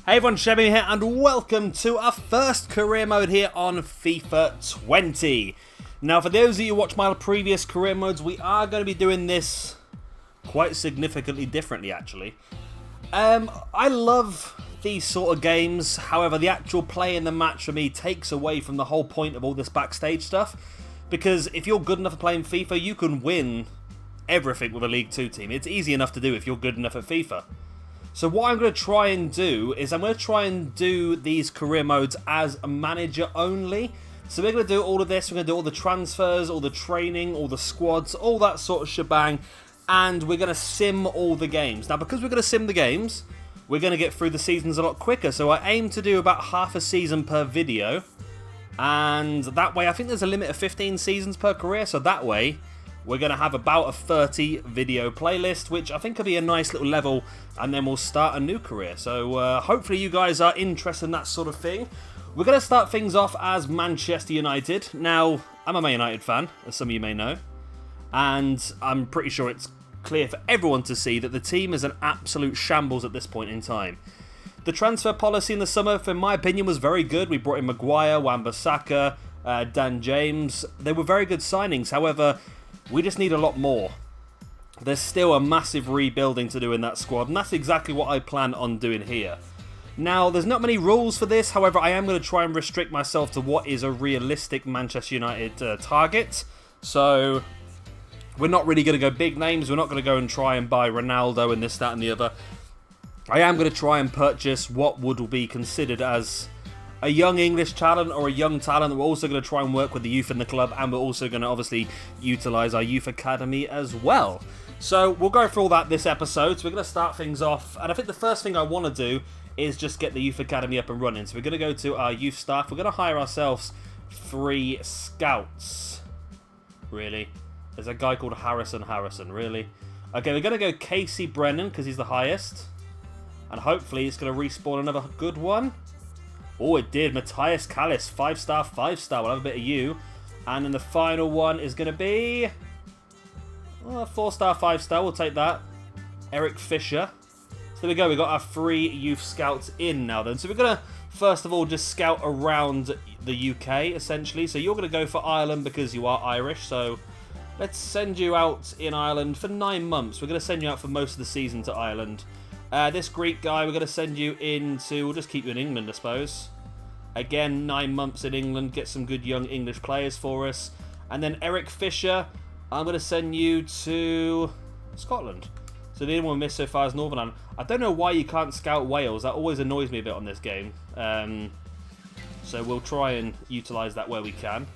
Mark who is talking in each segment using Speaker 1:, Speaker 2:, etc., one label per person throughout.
Speaker 1: Hey everyone, Shebby here and welcome to our first career mode here on FIFA 20. Now for those of you who watch my previous career modes, we are going to be doing this quite significantly differently actually. I love these sort of games, however the actual play in the match for me takes away from the whole point of all this backstage stuff. Because if you're good enough at playing FIFA, you can win everything with a League 2 team. It's easy enough to do if you're good enough at FIFA. So what I'm going to try and do is I'm going to try and do these career modes as a manager only. So we're going to do all of this, we're going to do all the transfers, all the training, all the squads, all that sort of shebang. And we're going to sim all the games. Now because we're going to sim the games, we're going to get through the seasons a lot quicker. So I aim to do about half a season per video. And that way, I think there's a limit of 15 seasons per career. So that way, we're going to have about a 30 video playlist, which I think could be a nice little level, and then we'll start a new career. So hopefully you guys are interested in that sort of thing. We're going to start things off as Manchester United. Now, I'm a Man United fan, as some of you may know, and I'm pretty sure it's clear for everyone to see that the team is an absolute shambles at this point in time. The transfer policy in the summer, in my opinion, was very good. We brought in Maguire, Wan-Bissaka, Dan James. They were very good signings. However, we just need a lot more. There's still a massive rebuilding to do in that squad, and that's exactly what I plan on doing here. Now, there's not many rules for this, however, I am going to try and restrict myself to what is a realistic Manchester United target. So, we're not really going to go big names, we're not going to go and try and buy Ronaldo and this, that and the other. I am going to try and purchase what would be considered as a young English talent or a young talent. We're also going to try and work with the youth in the club, and we're also going to obviously utilise our youth academy as well. So we'll go through all that this episode. So we're going to start things off, and I think the first thing I want to do is just get the youth academy up and running. So we're going to go to our youth staff. We're going to hire ourselves 3 scouts. Really? There's a guy called Harrison, really? Okay, we're going to go Casey Brennan because he's the highest. And hopefully it's going to respawn another good one. Oh, it did. Matthias Callis, 5-star, 5-star. We'll have a bit of you. And then the final one is going to be 4-star, 5-star. We'll take that. Eric Fisher. So there we go. We've got our 3 youth scouts in now then. So we're going to, first of all, just scout around the UK, essentially. So you're going to go for Ireland because you are Irish. So let's send you out in Ireland for 9 months. We're going to send you out for most of the season to Ireland. This Greek guy, we're going to send you into... We'll just keep you in England, I suppose. Again, 9 months in England. Get some good young English players for us. And then Eric Fisher, I'm going to send you to Scotland. So the only one we missed so far is Northern Ireland. I don't know why you can't scout Wales. That always annoys me a bit on this game. So we'll try and utilise that where we can.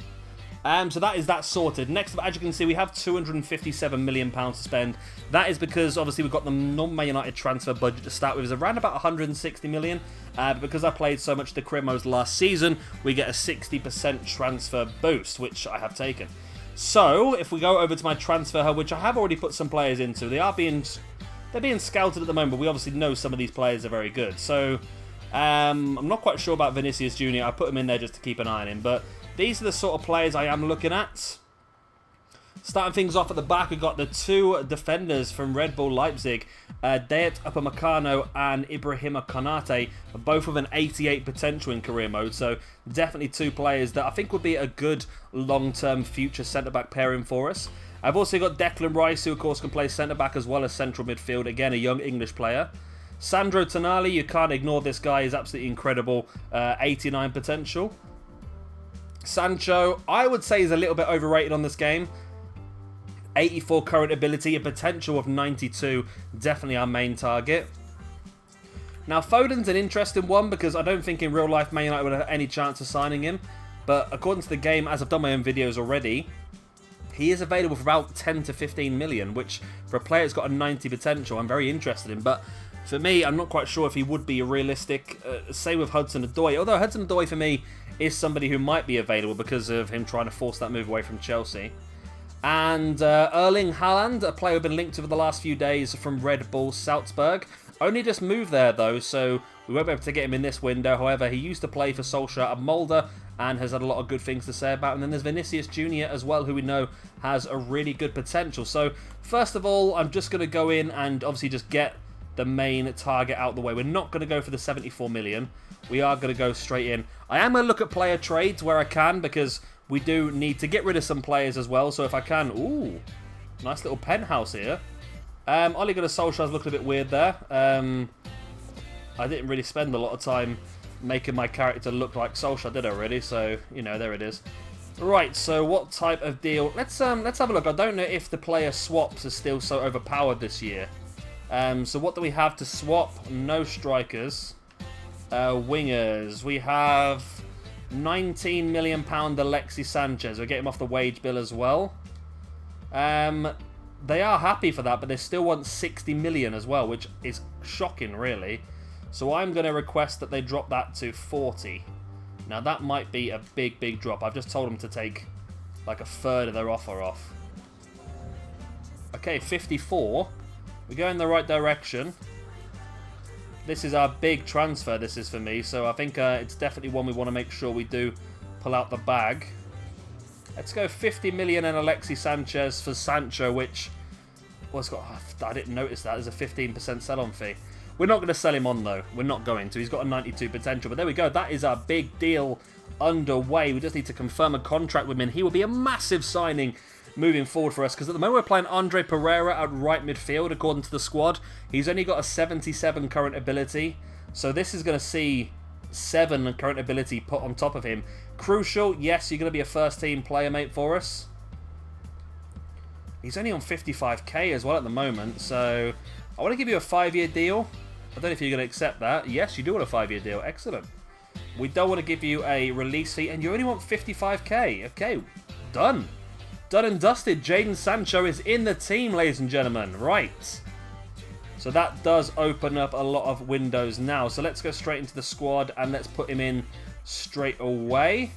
Speaker 1: So that is that sorted. Next up, as you can see, we have £257 million to spend. That is because, obviously, we've got the non-Man United transfer budget to start with. It's around about £160 million. But because I played so much the career modes last season, we get a 60% transfer boost, which I have taken. So, if we go over to my transfer hub, which I have already put some players into, they're being scouted at the moment, but we obviously know some of these players are very good. So, I'm not quite sure about Vinicius Jr. I put him in there just to keep an eye on him, but these are the sort of players I am looking at. Starting things off at the back, we've got the 2 defenders from Red Bull Leipzig, Dayat Upamecano and Ibrahima Konate, both with an 88 potential in career mode. So definitely 2 players that I think would be a good long-term future centre-back pairing for us. I've also got Declan Rice, who of course can play centre-back as well as central midfield. Again, a young English player. Sandro Tonali, you can't ignore this guy. He's absolutely incredible. 89 potential. Sancho, I would say, is a little bit overrated on this game. 84 current ability, a potential of 92. Definitely our main target. Now, Foden's an interesting one because I don't think in real life Man United would have any chance of signing him. But according to the game, as I've done my own videos already, he is available for about 10 to 15 million, which for a player that's got a 90 potential, I'm very interested in. But for me, I'm not quite sure if he would be a realistic. Same with Hudson-Odoi. Although Hudson-Odoi, for me, is somebody who might be available because of him trying to force that move away from Chelsea. And Erling Haaland, a player we've been linked to for the last few days from Red Bull Salzburg. Only just moved there, though, so we won't be able to get him in this window. However, he used to play for Solskjaer at Molde and has had a lot of good things to say about him. And then there's Vinicius Jr. as well, who we know has a really good potential. So, first of all, I'm just going to go in and obviously just get the main target out the way. We're not going to go for the 74 million. We are going to go straight in. I am going to look at player trades where I can, because we do need to get rid of some players as well. So if I can... Ooh, nice little penthouse here. Ole Gunnar Solskjaer's looking a bit weird there. I didn't really spend a lot of time making my character look like Solskjaer, did I really? So, you know, there it is. Right, so what type of deal? Let's have a look. I don't know if the player swaps are still so overpowered this year. So what do we have to swap? No strikers. Wingers. We have £19 million Alexis Sanchez. We'll get him off the wage bill as well. They are happy for that, but they still want 60 million as well, which is shocking, really. So I'm going to request that they drop that to 40. Now, that might be a big, big drop. I've just told them to take, like, a third of their offer off. Okay, 54. We go in the right direction. This is our big transfer, this is for me. So I think it's definitely one we want to make sure we do pull out the bag. Let's go 50 million and Alexis Sanchez for Sancho, which... Well, it's got... I didn't notice that. There's a 15% sell-on fee. We're not going to sell him on, though. We're not going to. He's got a 92 potential. But there we go. That is our big deal underway. We just need to confirm a contract with him. He will be a massive signing moving forward for us. Because at the moment we're playing Andre Pereira at right midfield, according to the squad. He's only got a 77 current ability. So this is going to see 7 current ability put on top of him. Crucial. Yes, you're going to be a first-team player, mate, for us. He's only on 55k as well at the moment. So I want to give you a 5-year deal. I don't know if you're going to accept that. Yes, you do want a 5-year deal. Excellent. We don't want to give you a release fee, and you only want 55k. Okay, done. Done and dusted. Jadon Sancho is in the team, ladies and gentlemen. Right. So that does open up a lot of windows now. So let's go straight into the squad, and let's put him in straight away.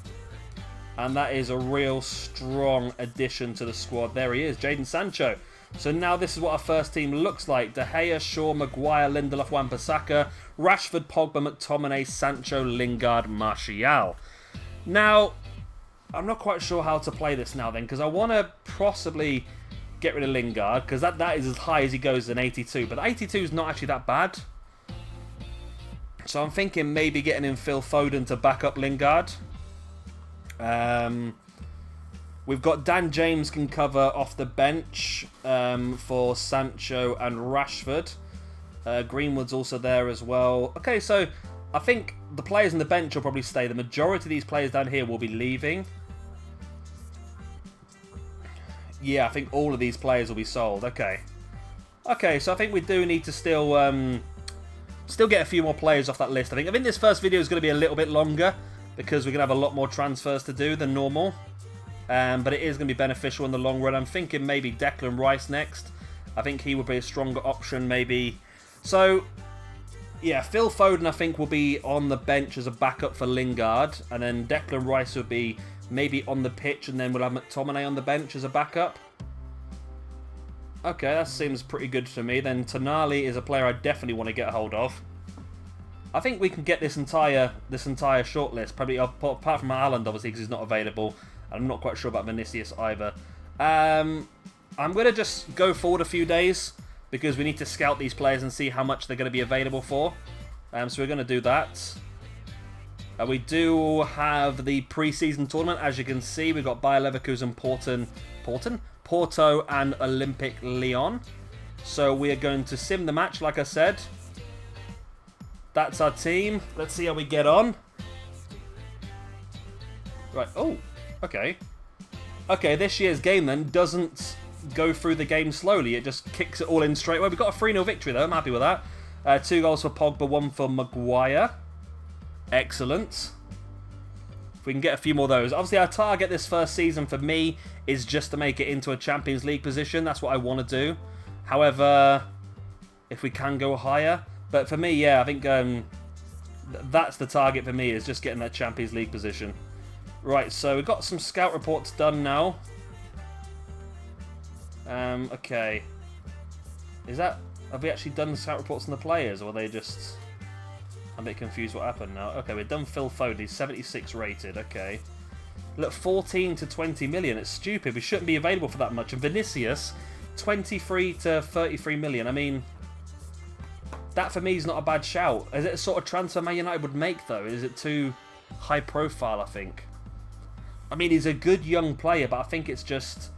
Speaker 1: And that is a real strong addition to the squad. There he is, Jadon Sancho. So now this is what our first team looks like. De Gea, Shaw, Maguire, Lindelof, Wan-Bissaka, Rashford, Pogba, McTominay, Sancho, Lingard, Martial. Now, I'm not quite sure how to play this now then, because I want to possibly get rid of Lingard, because that is as high as he goes in 82. But 82 is not actually that bad. So I'm thinking maybe getting in Phil Foden to back up Lingard. We've got Dan James can cover off the bench for Sancho and Rashford. Greenwood's also there as well. Okay, so I think the players on the bench will probably stay. The majority of these players down here will be leaving. Yeah, I think all of these players will be sold. Okay. Okay, so I think we do need to still get a few more players off that list. I think this first video is going to be a little bit longer, because we're going to have a lot more transfers to do than normal. But it is going to be beneficial in the long run. I'm thinking maybe Declan Rice next. I think he would be a stronger option, maybe. So, yeah, Phil Foden, I think, will be on the bench as a backup for Lingard. And then Declan Rice would be maybe on the pitch, and then we'll have McTominay on the bench as a backup. Okay, that seems pretty good to me. Then Tonali is a player I definitely want to get a hold of. I think we can get this entire shortlist. Probably apart from Haaland, obviously, because he's not available. I'm not quite sure about Vinicius either. I'm going to just go forward a few days, because we need to scout these players and see how much they're going to be available for. So we're going to do that. We do have the pre-season tournament. As you can see, we've got Bayer Leverkusen, Porto and Olympic Lyon. So we are going to sim the match, like I said. That's our team. Let's see how we get on. Right. Oh, okay. Okay, this year's game then doesn't go through the game slowly. It just kicks it all in straight away. We've got a 3-0 victory, though. I'm happy with that. 2 goals for Pogba, 1 for Maguire. Excellent. If we can get a few more of those. Obviously, our target this first season for me is just to make it into a Champions League position. That's what I want to do. However, if we can go higher... But for me, yeah, I think that's the target for me, is just getting that Champions League position. Right, so we've got some scout reports done now. Okay. Have we actually done the scout reports on the players, or are they just... I'm a bit confused what happened now. Okay, we've done Phil Foden, he's 76 rated, okay. Look, 14 to 20 million, it's stupid, we shouldn't be available for that much. And Vinicius, 23 to 33 million, I mean... That for me is not a bad shout. Is it a sort of transfer Man United would make though? Is it too high profile, I think? I mean, he's a good young player, but I think it's just...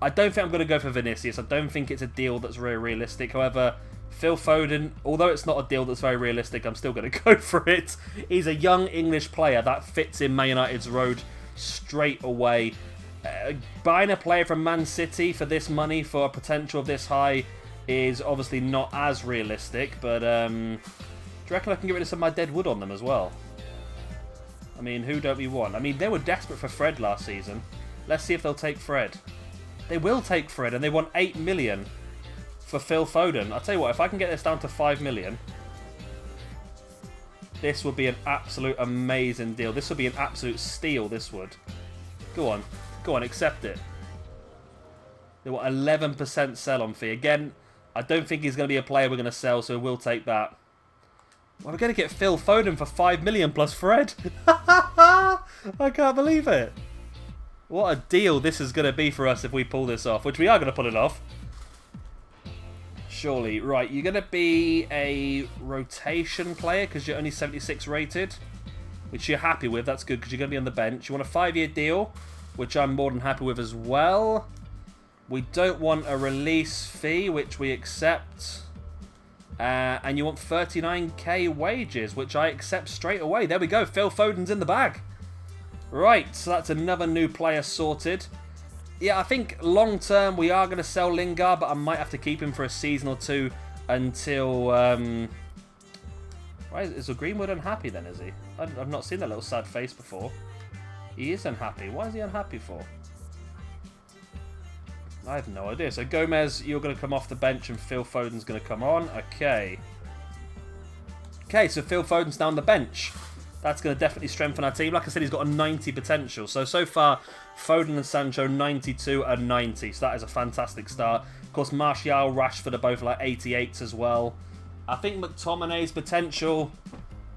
Speaker 1: I don't think I'm going to go for Vinicius. I don't think it's a deal that's very realistic. However, Phil Foden, although it's not a deal that's very realistic, I'm still going to go for it. He's a young English player that fits in Man United's road straight away. Buying a player from Man City for this money, for a potential of this high, is obviously not as realistic. But do you reckon I can get rid of some of my dead wood on them as well? I mean, who don't we want? I mean, they were desperate for Fred last season. Let's see if they'll take Fred. They will take Fred, and they want 8 million for Phil Foden. I'll tell you what, if I can get this down to 5 million, this would be an absolute amazing deal. This would be an absolute steal, this would. Go on. Go on, accept it. They want 11% sell-on fee. Again, I don't think he's going to be a player we're going to sell, so we'll take that. Well, we're going to get Phil Foden for 5 million plus Fred. I can't believe it. What a deal this is going to be for us if we pull this off, which we are going to pull it off. Surely. Right, you're going to be a rotation player because you're only 76 rated, which you're happy with. That's good because you're going to be on the bench. You want a 5-year deal, which I'm more than happy with as well. We don't want a release fee, which we accept. And you want 39k wages, which I accept straight away. There we go. Phil Foden's in the bag. Right, so that's another new player sorted. Yeah, I think long term we are going to sell Lingard, but I might have to keep him for a season or two until... Why is Greenwood unhappy then, is he? I've not seen that little sad face before. He is unhappy. Why is he unhappy for? I have no idea. So Gomez, you're going to come off the bench and Phil Foden's going to come on. Okay. Okay, so Phil Foden's down the bench. That's going to definitely strengthen our team. Like I said, he's got a 90 potential. So far, Foden and Sancho, 92 and 90. So that is a fantastic start. Of course, Martial, Rashford are both like 88s as well. I think McTominay's potential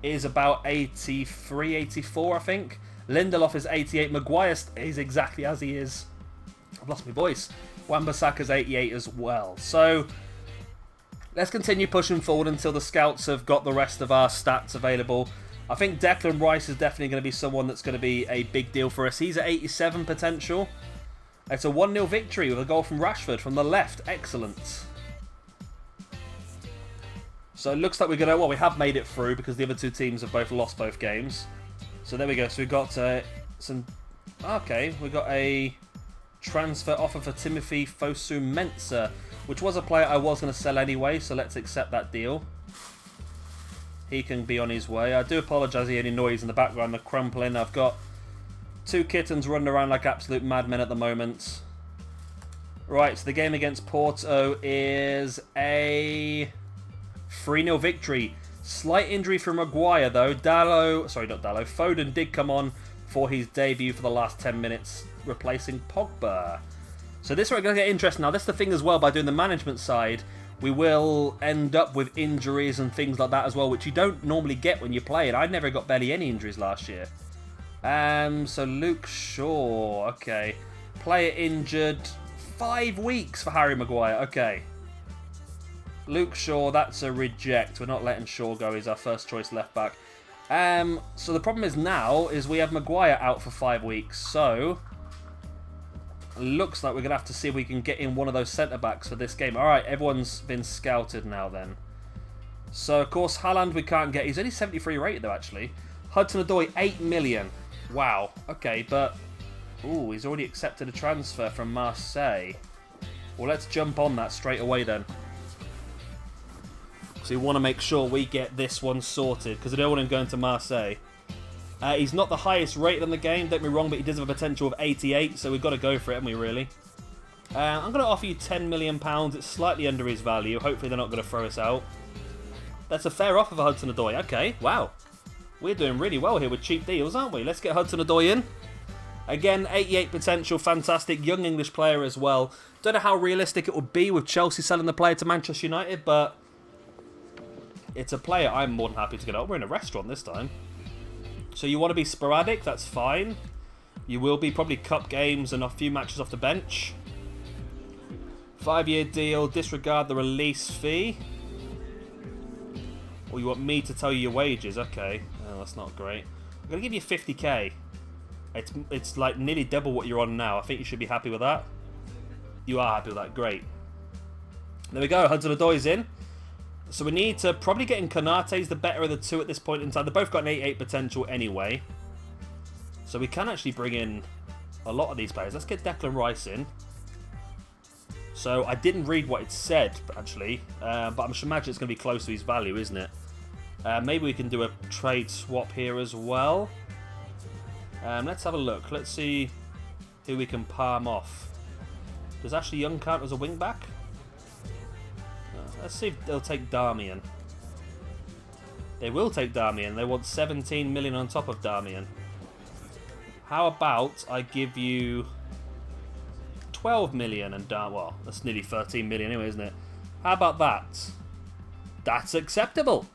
Speaker 1: is about 83, 84, I think. Lindelof is 88. Maguire is exactly as he is. I've lost my voice. Wan-Bissaka's 88 as well. So let's continue pushing forward until the scouts have got the rest of our stats available. I think Declan Rice is definitely going to be someone that's going to be a big deal for us. He's at 87 potential. It's a 1-0 victory with a goal from Rashford from the left. Excellent. So it looks like we're going to... Well, we have made it through because the other two teams have both lost both games. So there we go. So we've got some... Okay, we've got a transfer offer for Timothy Fosu-Mensah, which was a player I was going to sell anyway, so let's accept that deal. He can be on his way. I do apologise for any noise in the background, the crumpling. I've got two kittens running around like absolute madmen at the moment. Right, so the game against Porto is a 3-0 victory. Slight injury for Maguire though. Foden did come on for his debut for the last 10 minutes, replacing Pogba. So this is where we're going to get interesting. Now, this is the thing as well, by doing the management side, we will end up with injuries and things like that as well, which you don't normally get when you play it. I never got barely any injuries last year. So Luke Shaw, okay. Player injured, 5 weeks for Harry Maguire, okay. Luke Shaw, that's a reject. We're not letting Shaw go. He's our first choice left back. So the problem is now is we have Maguire out for 5 weeks. So looks like we're going to have to see if we can get in one of those centre-backs for this game. Alright, everyone's been scouted now then. So, of course, Haaland we can't get. He's only 73 rated, though, actually. Hudson-Odoi, 8 million. Wow. Okay, but... Ooh, he's already accepted a transfer from Marseille. Well, let's jump on that straight away, then. So we want to make sure we get this one sorted, because I don't want him going to Marseille. He's not the highest rated in the game, don't get me wrong, but he does have a potential of 88, so we've got to go for it, haven't we, really? I'm going to offer you £10 million. It's slightly under his value. Hopefully they're not going to throw us out. That's a fair offer for Hudson-Odoi. Okay, wow. We're doing really well here with cheap deals, aren't we? Let's get Hudson-Odoi in. Again, 88 potential, fantastic. Young English player as well. Don't know how realistic it would be with Chelsea selling the player to Manchester United, but it's a player I'm more than happy to get out. We're in a restaurant this time. So you want to be sporadic, that's fine. You will be probably cup games and a few matches off the bench. 5-year deal, disregard the release fee. Or you want me to tell you your wages? Okay. Oh, that's not great. I'm going to give you 50k. It's like nearly double what you're on now. I think you should be happy with that. You are happy with that. Great. There we go. Hudson-Odoi's in. So we need to probably get in Konate's the better of the two at this point in time. They've both got an 8-8 potential anyway. So we can actually bring in a lot of these players. Let's get Declan Rice in. So I didn't read what it said, actually. But I should imagine it's going to be close to his value, isn't it? Maybe we can do a trade swap here as well. Let's have a look. Let's see who we can palm off. Does Ashley Young count as a wing-back? Let's see if they'll take Darmian. They will take Darmian. They want 17 million on top of Darmian. How about I give you 12 million and well, that's nearly 13 million anyway, isn't it? How about that? That's acceptable.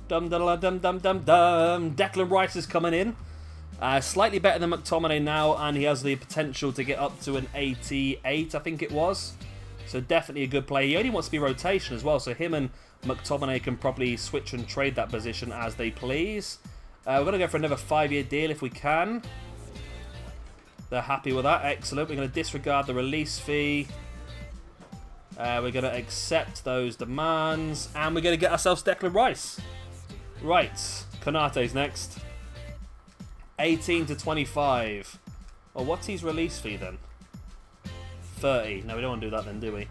Speaker 1: Dum dum dum dum dum dum. Declan Rice is coming in. Slightly better than McTominay now, and he has the potential to get up to an 88, I think it was. So definitely a good play. He only wants to be rotation as well, so him and McTominay can probably switch and trade that position as they please. We're going to go for another 5-year deal if we can. They're happy with that. Excellent. We're going to disregard the release fee. We're going to accept those demands. And we're going to get ourselves Declan Rice. Right. Konate's next. 18 to 25. Well, what's his release fee then? 30. No, we don't want to do that then, do we?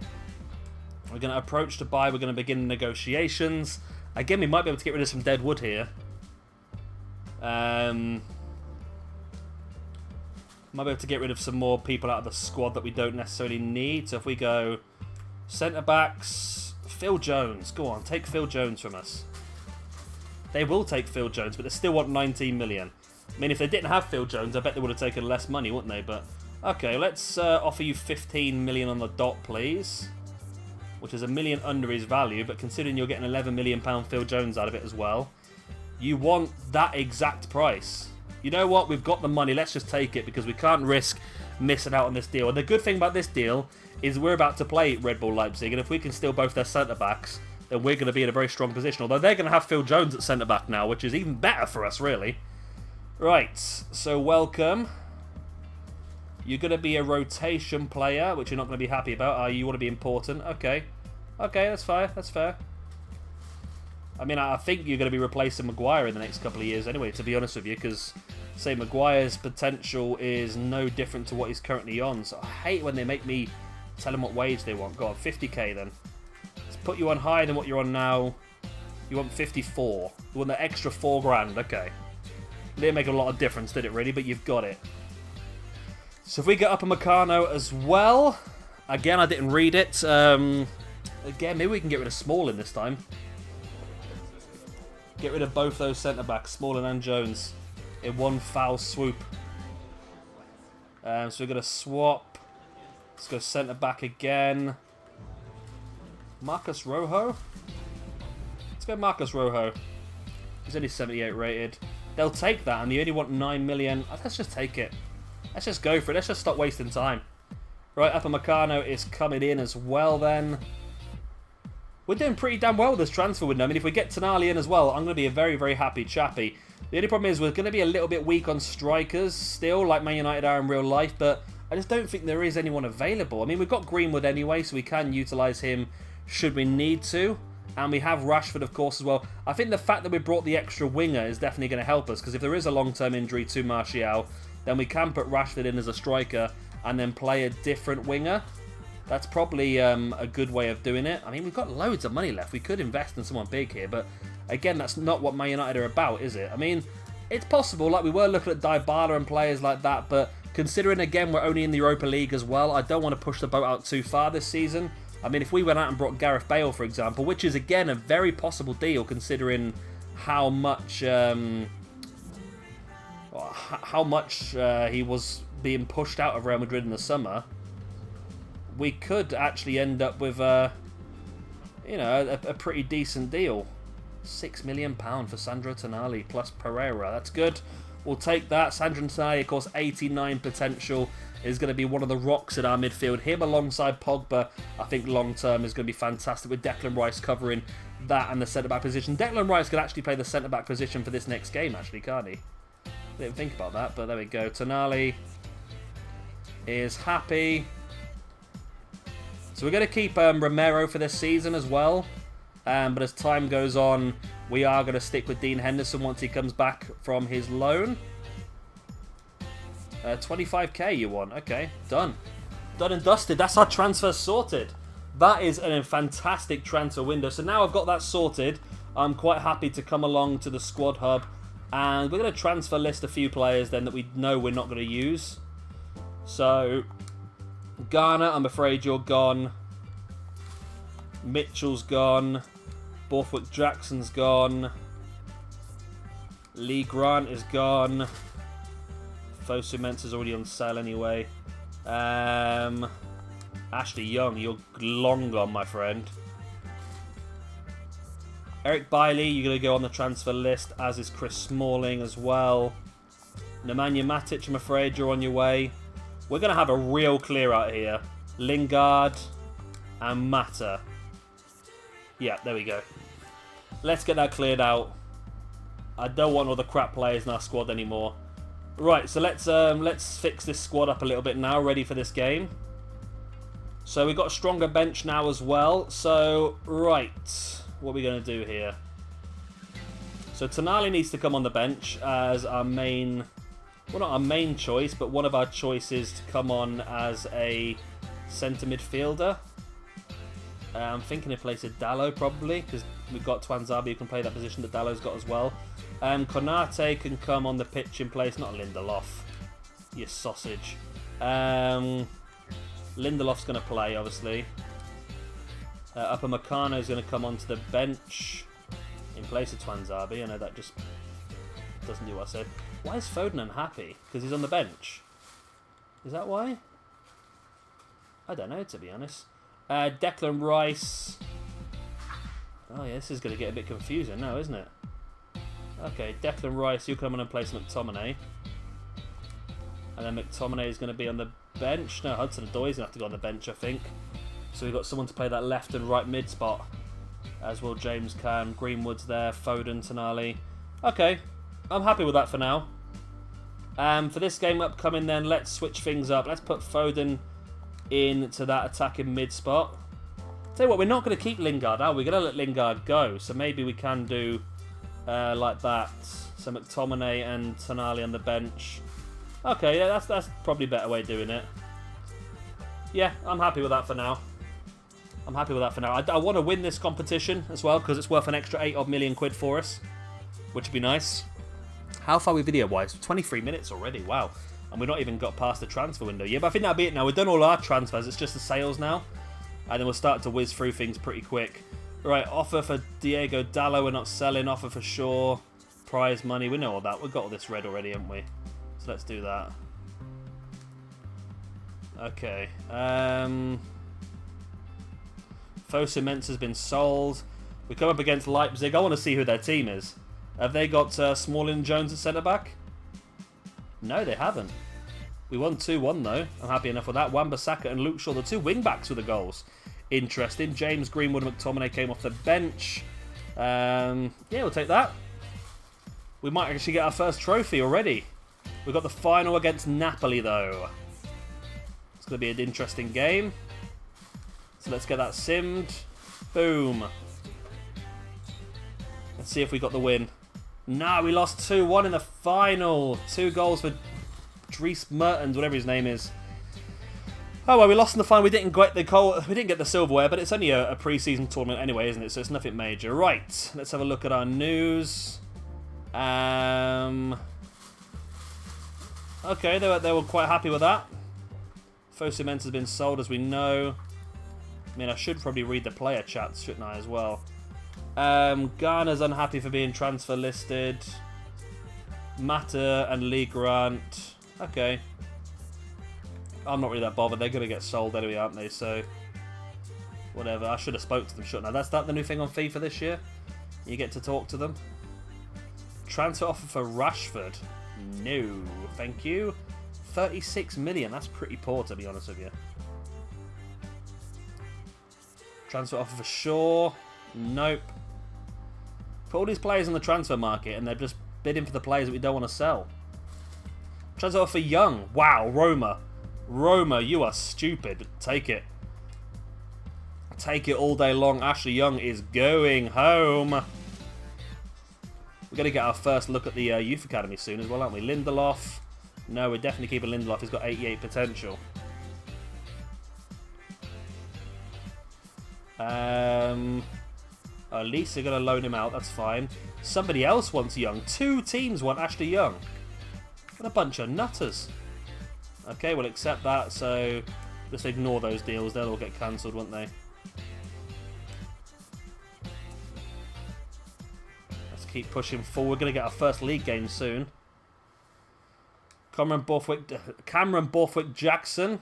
Speaker 1: We're going to approach to buy. We're going to begin negotiations. Again, we might be able to get rid of some dead wood here. Might be able to get rid of some more people out of the squad that we don't necessarily need. So if we go centre-backs, Phil Jones. Go on, take Phil Jones from us. They will take Phil Jones, but they still want 19 million. I mean, if they didn't have Phil Jones, I bet they would have taken less money, wouldn't they? But okay, let's offer you 15 million on the dot, please. Which is $1 million under his value, but considering you're getting £11 million Phil Jones out of it as well, you want that exact price. You know what? We've got the money. Let's just take it because we can't risk missing out on this deal. And the good thing about this deal is we're about to play Red Bull Leipzig, and if we can steal both their centre-backs, then we're going to be in a very strong position. Although they're going to have Phil Jones at centre-back now, which is even better for us, really. Right, so welcome. You're going to be a rotation player, which you're not going to be happy about. You want to be important. Okay. Okay, that's fair. That's fair. I mean, I think you're going to be replacing Maguire in the next couple of years anyway, to be honest with you, because, say, Maguire's potential is no different to what he's currently on. So I hate when they make me tell him what wage they want. Go on, 50k then. Let's put you on higher than what you're on now. You want 54. You want the extra 4 grand. Okay. Didn't make a lot of difference, did it really? But you've got it. So if we get up a Meccano as well. Again, I didn't read it. Again, maybe we can get rid of Smalling this time. Get rid of both those centre-backs, Smalling and Jones, in one foul swoop. So we're going to swap. Let's go centre-back again. Marcus Rojo? Let's go Marcus Rojo. He's only 78 rated. They'll take that, and they only want 9 million. Let's just take it. Let's just go for it. Let's just stop wasting time. Right, Upper Meccano is coming in as well then. We're doing pretty damn well with this transfer window. I mean, if we get Tonali in as well, I'm going to be a very, very happy chappy. The only problem is we're going to be a little bit weak on strikers still, like Man United are in real life, but I just don't think there is anyone available. I mean, we've got Greenwood anyway, so we can utilise him should we need to. And we have Rashford, of course, as well. I think the fact that we brought the extra winger is definitely going to help us, because if there is a long-term injury to Martial, then we can put Rashford in as a striker and then play a different winger. That's probably a good way of doing it. I mean, we've got loads of money left. We could invest in someone big here, but again, that's not what Man United are about, is it? I mean, it's possible. Like, we were looking at Dybala and players like that, but considering, again, we're only in the Europa League as well, I don't want to push the boat out too far this season. I mean, if we went out and brought Gareth Bale, for example, which is, again, a very possible deal considering how much he was being pushed out of Real Madrid in the summer, we could actually end up with, a pretty decent deal. £6 million for Sandro Tonali plus Pereira. That's good. We'll take that. Sandro Tonali, of course, 89 potential, is going to be one of the rocks in our midfield. Him alongside Pogba, I think long-term is going to be fantastic with Declan Rice covering that and the centre-back position. Declan Rice could actually play the centre-back position for this next game, actually, can't he? Didn't think about that, but there we go. Tonali is happy. So we're going to keep Romero for this season as well. But as time goes on, we are going to stick with Dean Henderson once he comes back from his loan. 25k you want. Okay, done. Done and dusted. That's our transfer sorted. That is a fantastic transfer window. So now I've got that sorted, I'm quite happy to come along to the squad hub. And we're going to transfer list a few players then that we know we're not going to use. So, Garner, I'm afraid you're gone. Mitchell's gone. Borthwick Jackson's gone. Lee Grant is gone. Fosu Mensah's already on sale anyway. Ashley Young, you're long gone, my friend. Eric Bailey, you're going to go on the transfer list, as is Chris Smalling as well. Nemanja Matic, I'm afraid you're on your way. We're going to have a real clear out here. Lingard and Mata. Yeah, there we go. Let's get that cleared out. I don't want all the crap players in our squad anymore. Right, so let's fix this squad up a little bit now, ready for this game. So we've got a stronger bench now as well. So, right, what are we going to do here? So Tonali needs to come on the bench as our main, well, not our main choice, but one of our choices to come on as a centre midfielder. I'm thinking in place of Dallo probably, because we've got Twanzaba who can play that position that Dallo's got as well. Konate can come on the pitch in place, not Lindelof, you sausage. Lindelof's going to play, obviously. Upper Meccano is going to come onto the bench in place of Twanzaba. I know that just doesn't do what I said. Why is Foden unhappy? Because he's on the bench. Is that why? I don't know, to be honest. Declan Rice. Oh yeah, this is going to get a bit confusing now, isn't it? Okay, Declan Rice, you come on and place McTominay. And then McTominay is going to be on the bench. No, Hudson-Odoi is going to have to go on the bench, I think. So we've got someone to play that left and right mid spot. As will James Can. Greenwood's there. Foden, Tonali. Okay, I'm happy with that for now. For this game upcoming then, let's switch things up. Let's put Foden into that attacking mid spot. Tell you what, we're not going to keep Lingard, are we? We're going to let Lingard go. So maybe we can do like that. So McTominay and Tonali on the bench. Okay, yeah, that's probably a better way of doing it. Yeah, I'm happy with that for now. I'm happy with that for now. I want to win this competition as well, because it's worth an extra 8 odd million quid for us, which would be nice. How far are we video-wise? 23 minutes already, wow. And we've not even got past the transfer window yet, but I think that'll be it now. We've done all our transfers, it's just the sales now. And then we'll start to whiz through things pretty quick. Right, offer for Diego Dallo, we're not selling. Offer for Shaw, prize money, we know all that. We've got all this red already, haven't we? So let's do that. Okay. Fosu Mensah has been sold. We come up against Leipzig. I want to see who their team is. Have they got Smalling and Jones at centre-back? No, they haven't. We won 2-1 though. I'm happy enough with that. Wan-Bissaka and Luke Shaw, the two wing-backs with the goals. Interesting. James Greenwood and McTominay came off the bench. Yeah, we'll take that. We might actually get our first trophy already. We've got the final against Napoli though. It's going to be an interesting game. So let's get that simmed. Boom. Let's see if we got the win. No, we lost 2-1 in the final. 2 goals for Dries Mertens, whatever his name is. Oh well, we lost in the final. We didn't get the silverware, but it's only a pre-season tournament anyway, isn't it? So it's nothing major. Right, let's have a look at our news. Okay, they were quite happy with that. Fosu Mensah has been sold, as we know. I mean, I should probably read the player chats, shouldn't I, as well? Garner's unhappy for being transfer listed. Mata and Lee Grant. Okay. I'm not really that bothered. They're going to get sold anyway, aren't they? So, whatever. I should have spoke to them, shouldn't I? That's the new thing on FIFA this year. You get to talk to them. Transfer offer for Rashford. No, thank you. 36 million. That's pretty poor, to be honest with you. Transfer offer for Shaw. Nope. Put all these players on the transfer market and they're just bidding for the players that we don't want to sell. Transfer offer Young. Wow, Roma. Roma, you are stupid. Take it. Take it all day long. Ashley Young is going home. We're going to get our first look at the Youth Academy soon as well, aren't we? Lindelof. No, we're definitely keeping Lindelof. He's got 88 potential. At least they're going to loan him out. That's fine. Somebody else wants Young. 2 teams want Ashley Young. What a bunch of nutters. Okay, we'll accept that. So just ignore those deals. They'll all get cancelled, won't they? Let's keep pushing forward. We're going to get our first league game soon. Cameron Borthwick Jackson.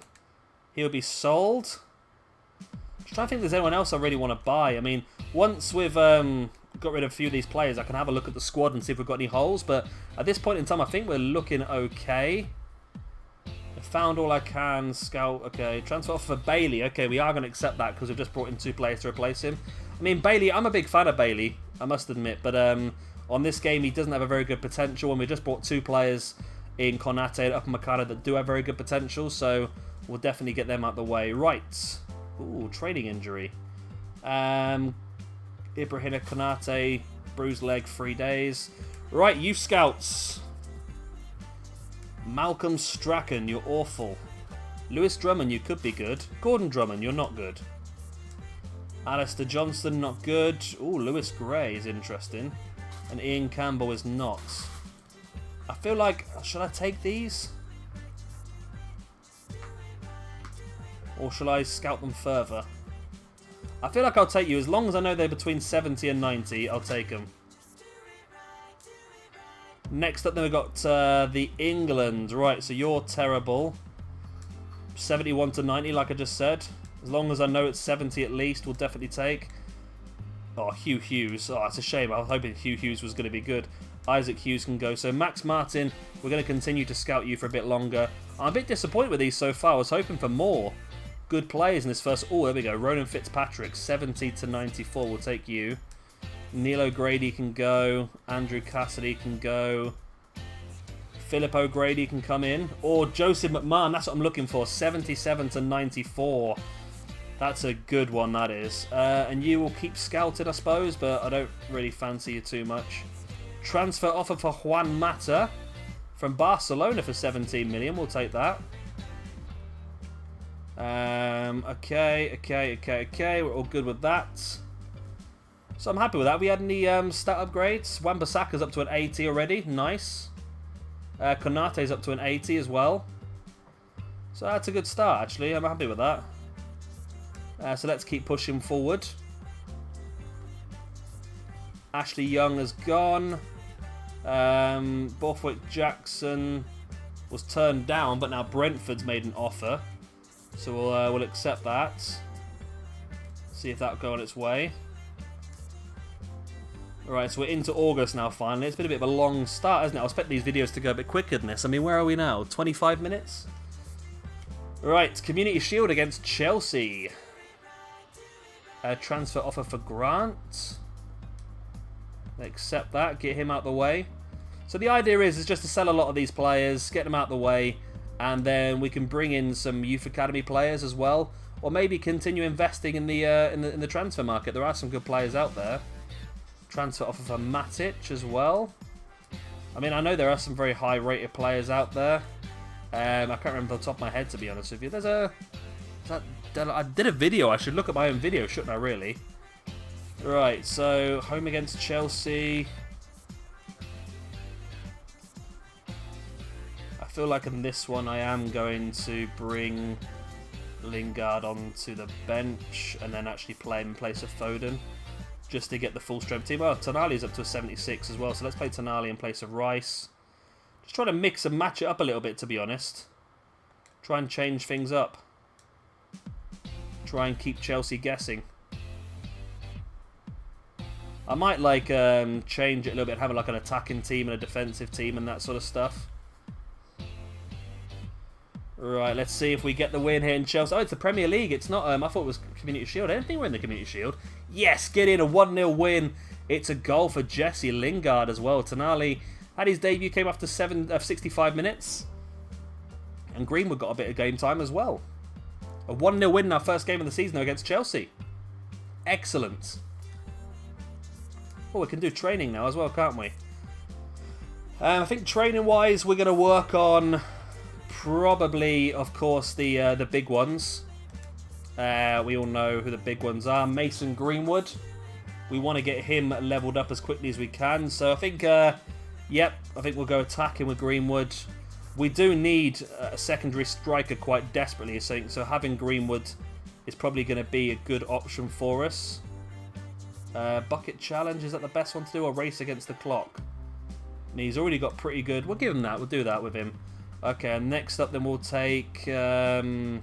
Speaker 1: He'll be sold. Just trying to think if there's anyone else I really want to buy. I mean, once we've got rid of a few of these players, I can have a look at the squad and see if we've got any holes. But at this point in time, I think we're looking okay. I found all I can. Scout. Okay. Transfer offer for Bailey. Okay, we are going to accept that because we've just brought in 2 players to replace him. I mean, Bailey, I'm a big fan of Bailey, I must admit. But on this game, he doesn't have a very good potential. And we just brought 2 players in Konate and Upper Makata that do have very good potential. So we'll definitely get them out of the way. Right. Ooh, training injury. Ibrahima Konate, bruised leg, 3 days. Right, youth scouts. Malcolm Strachan, you're awful. Lewis Drummond, you could be good. Gordon Drummond, you're not good. Alistair Johnston, not good. Ooh, Lewis Gray is interesting. And Ian Campbell is not. I feel like, should I take these? Or shall I scout them further? I feel like I'll take you. As long as I know they're between 70 and 90, I'll take them. Next up, then we've got the England. Right, so you're terrible. 71 to 90, like I just said. As long as I know it's 70 at least, we'll definitely take. Oh, Hugh Hughes. Oh, it's a shame. I was hoping Hugh Hughes was going to be good. Isaac Hughes can go. So Max Martin, we're going to continue to scout you for a bit longer. I'm a bit disappointed with these so far. I was hoping for more good players in this first. Oh, there we go. Ronan Fitzpatrick, 70 to 94. We'll take you. Neil O'Grady can go. Andrew Cassidy can go. Philip O'Grady can come in. Or Joseph McMahon. That's what I'm looking for. 77 to 94. That's a good one, that is. And you will keep scouted, I suppose, but I don't really fancy you too much. Transfer offer for Juan Mata from Barcelona for 17 million. We'll take that. Okay. We're all good with that. So I'm happy with that. We had any stat upgrades. Wan-Bissaka's up to an 80 already. Nice. Konate's up to an 80 as well. So that's a good start, actually. I'm happy with that. So let's keep pushing forward. Ashley Young has gone. Borthwick Jackson was turned down, but now Brentford's made an offer. So we'll accept that. See if that'll go on its way. Alright, so we're into August now, finally. It's been a bit of a long start, hasn't it? I expect these videos to go a bit quicker than this. I mean, where are we now? 25 minutes? Right, Community Shield against Chelsea. Transfer offer for Grant. Accept that, get him out the way. So the idea is just to sell a lot of these players, get them out the way, and then we can bring in some Youth Academy players as well, or maybe continue investing in the transfer market. There are some good players out there. Transfer offer for Matic as well. I mean, I know there are some very high-rated players out there. I can't remember off the top of my head, to be honest with you. I did a video. I should look at my own video, shouldn't I, really? Right, so home against Chelsea. I feel like in this one I am going to bring Lingard onto the bench and then actually play him in place of Foden, just to get the full strength team. Oh, Tonali's up to a 76 as well, so let's play Tonali in place of Rice. Just trying to mix and match it up a little bit, to be honest. Try and change things up. Try and keep Chelsea guessing. I might like change it a little bit, have like an attacking team and a defensive team and that sort of stuff. Right, let's see if we get the win here in Chelsea. Oh, it's the Premier League. It's not. I thought it was Community Shield. I didn't think we're in the Community Shield. Yes, get in a 1-0 win It's a goal for Jesse Lingard as well. Tonali had his debut, came after 65 minutes. And Greenwood got a bit of game time as well. A 1-0 win in our first game of the season against Chelsea. Excellent. Oh, we can do training now as well, can't we? I think training-wise, we're going to work on probably, of course, the big ones. We all know who the big ones are. Mason Greenwood. We want to get him leveled up as quickly as we can. So I think, yep, I think we'll go attacking with Greenwood. We do need a secondary striker quite desperately, so having Greenwood is probably going to be a good option for us. Bucket challenge, is that the best one to do? Or race against the clock? And he's already got pretty good. We'll give him that. We'll do that with him. Okay, and next up then we'll take Gomez.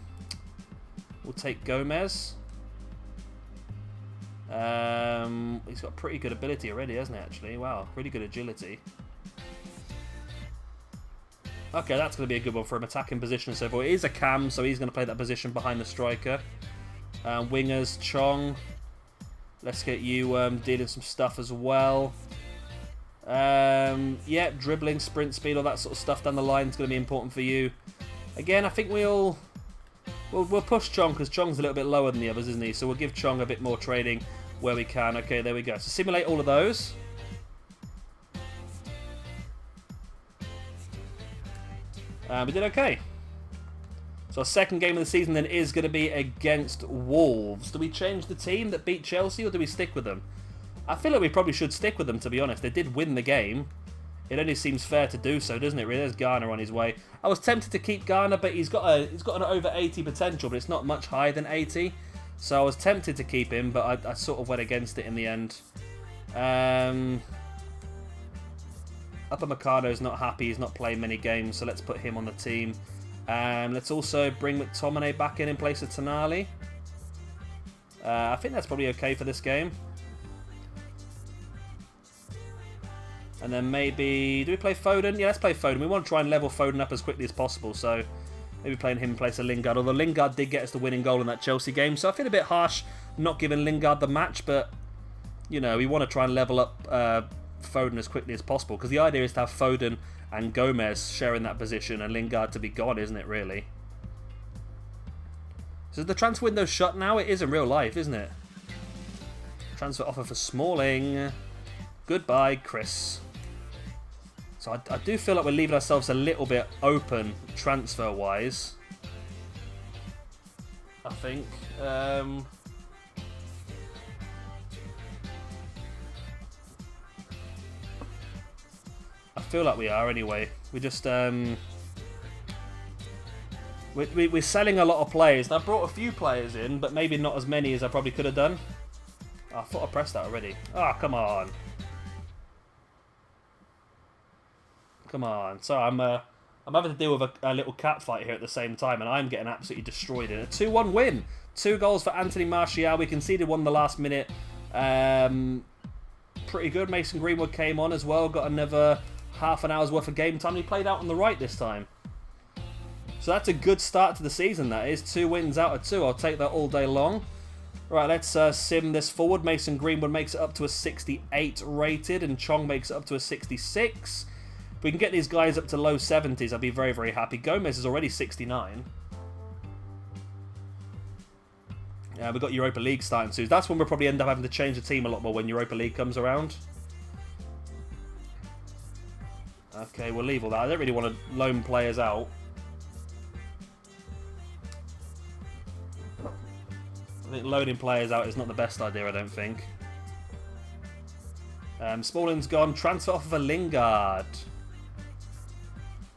Speaker 1: He's got pretty good ability already, hasn't he, actually? Wow, really good agility. Okay, that's going to be a good one for him. Attacking position. So it is a cam, so he's going to play that position behind the striker. Wingers, Chong. Let's get you dealing some stuff as well. Yeah, dribbling, sprint speed, all that sort of stuff down the line is going to be important for you. Again, I think we'll push Chong, because Chong's a little bit lower than the others, isn't he? So we'll give Chong a bit more training where we can. Okay, there we go. So simulate all of those. We did okay. So our second game of the season then is going to be against Wolves. Do we change the team that beat Chelsea, or do we stick with them? I feel like we probably should stick with them, to be honest. They did win the game. It only seems fair to do so, doesn't it? Really, there's Garner on his way. I was tempted to keep Garner, but he's got an over 80 potential, but it's not much higher than 80. So I was tempted to keep him, but I sort of went against it in the end. Upamecano's not happy. He's not playing many games, so let's put him on the team. Let's also bring McTominay back in place of Tonali. I think that's probably okay for this game. And then maybe... do we play Foden? Yeah, let's play Foden. We want to try and level Foden up as quickly as possible, so maybe playing him in place of Lingard. Although Lingard did get us the winning goal in that Chelsea game, so I feel a bit harsh not giving Lingard the match, but, you know, we want to try and level up Foden as quickly as possible, because the idea is to have Foden and Gomez sharing that position and Lingard to be gone, isn't it, really? So is the transfer window shut now? It is in real life, isn't it? Transfer offer for Smalling. Goodbye, Chris. So I do feel like we're leaving ourselves a little bit open transfer-wise. I think. I feel like we are anyway. We just we're selling a lot of players. And I brought a few players in, but maybe not as many as I probably could have done. Oh, I thought I pressed that already. Ah, oh, come on. Come on. So I'm having to deal with a little cat fight here at the same time, and I'm getting absolutely destroyed in a 2-1 win. 2 goals for Anthony Martial. We conceded one in the last minute. Pretty good. Mason Greenwood came on as well. Got another half an hour's worth of game time. He played out on the right this time. So that's a good start to the season, that is. 2 wins out of 2. I'll take that all day long. Right, let's sim this forward. Mason Greenwood makes it up to a 68 rated, and Chong makes it up to a 66. If we can get these guys up to low 70s, I'd be very, very happy. Gomez is already 69. Yeah, we've got Europa League starting soon. That's when we'll probably end up having to change the team a lot more when Europa League comes around. Okay, we'll leave all that. I don't really want to loan players out. I think loaning players out is not the best idea, I don't think. Smalling's gone. Transfer offer for Lingard.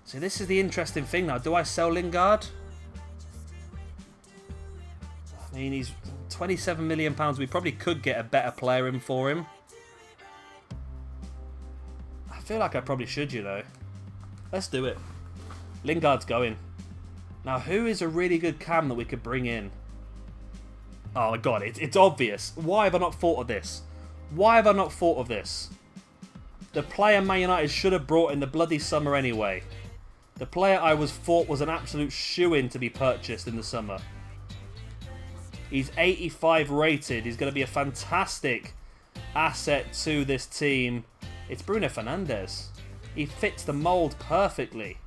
Speaker 1: See, this is the interesting thing now. Do I sell Lingard? I mean, he's £27 million. We probably could get a better player in for him. I feel like I probably should, you know. Let's do it. Lingard's going. Now, who is a really good cam that we could bring in? Oh my god, it's obvious. Why have I not thought of this? Why have I not thought of this? The player Man United should have brought in the bloody summer anyway. The player I thought was an absolute shoo-in to be purchased in the summer. He's 85 rated. He's going to be a fantastic asset to this team, it's Bruno Fernandes. He fits the mould perfectly.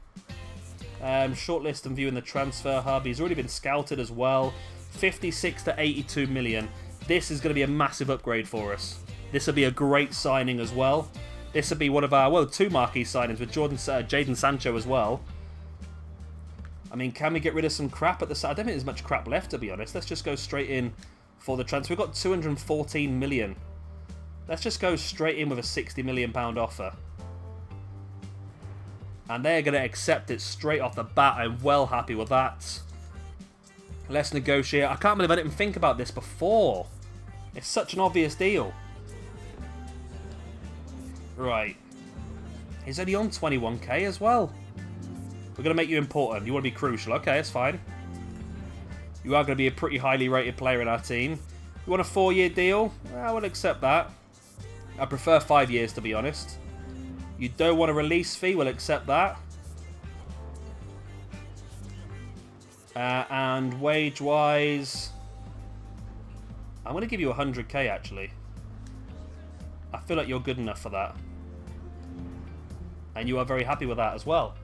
Speaker 1: Shortlist and view in the transfer hub. He's already been scouted as well. 56 to 82 million. This is going to be a massive upgrade for us. This will be a great signing as well. This will be one of our, well, 2 marquee signings with Jadon Sancho as well. I mean, can we get rid of some crap at the side? I don't think there's much crap left, to be honest. Let's just go straight in for the transfer. We've got 214 million. Let's just go straight in with a £60 million offer. And they're going to accept it straight off the bat. I'm well happy with that. Let's negotiate. I can't believe I didn't think about this before. It's such an obvious deal. Right. He's only on 21k as well. We're going to make you important. You want to be crucial. Okay, that's fine. You are going to be a pretty highly rated player in our team. You want a 4-year deal? I will accept that. I prefer 5 years, to be honest. You don't want a release fee? We'll accept that. And wage-wise, I'm going to give you 100k, actually. I feel like you're good enough for that. And you are very happy with that as well.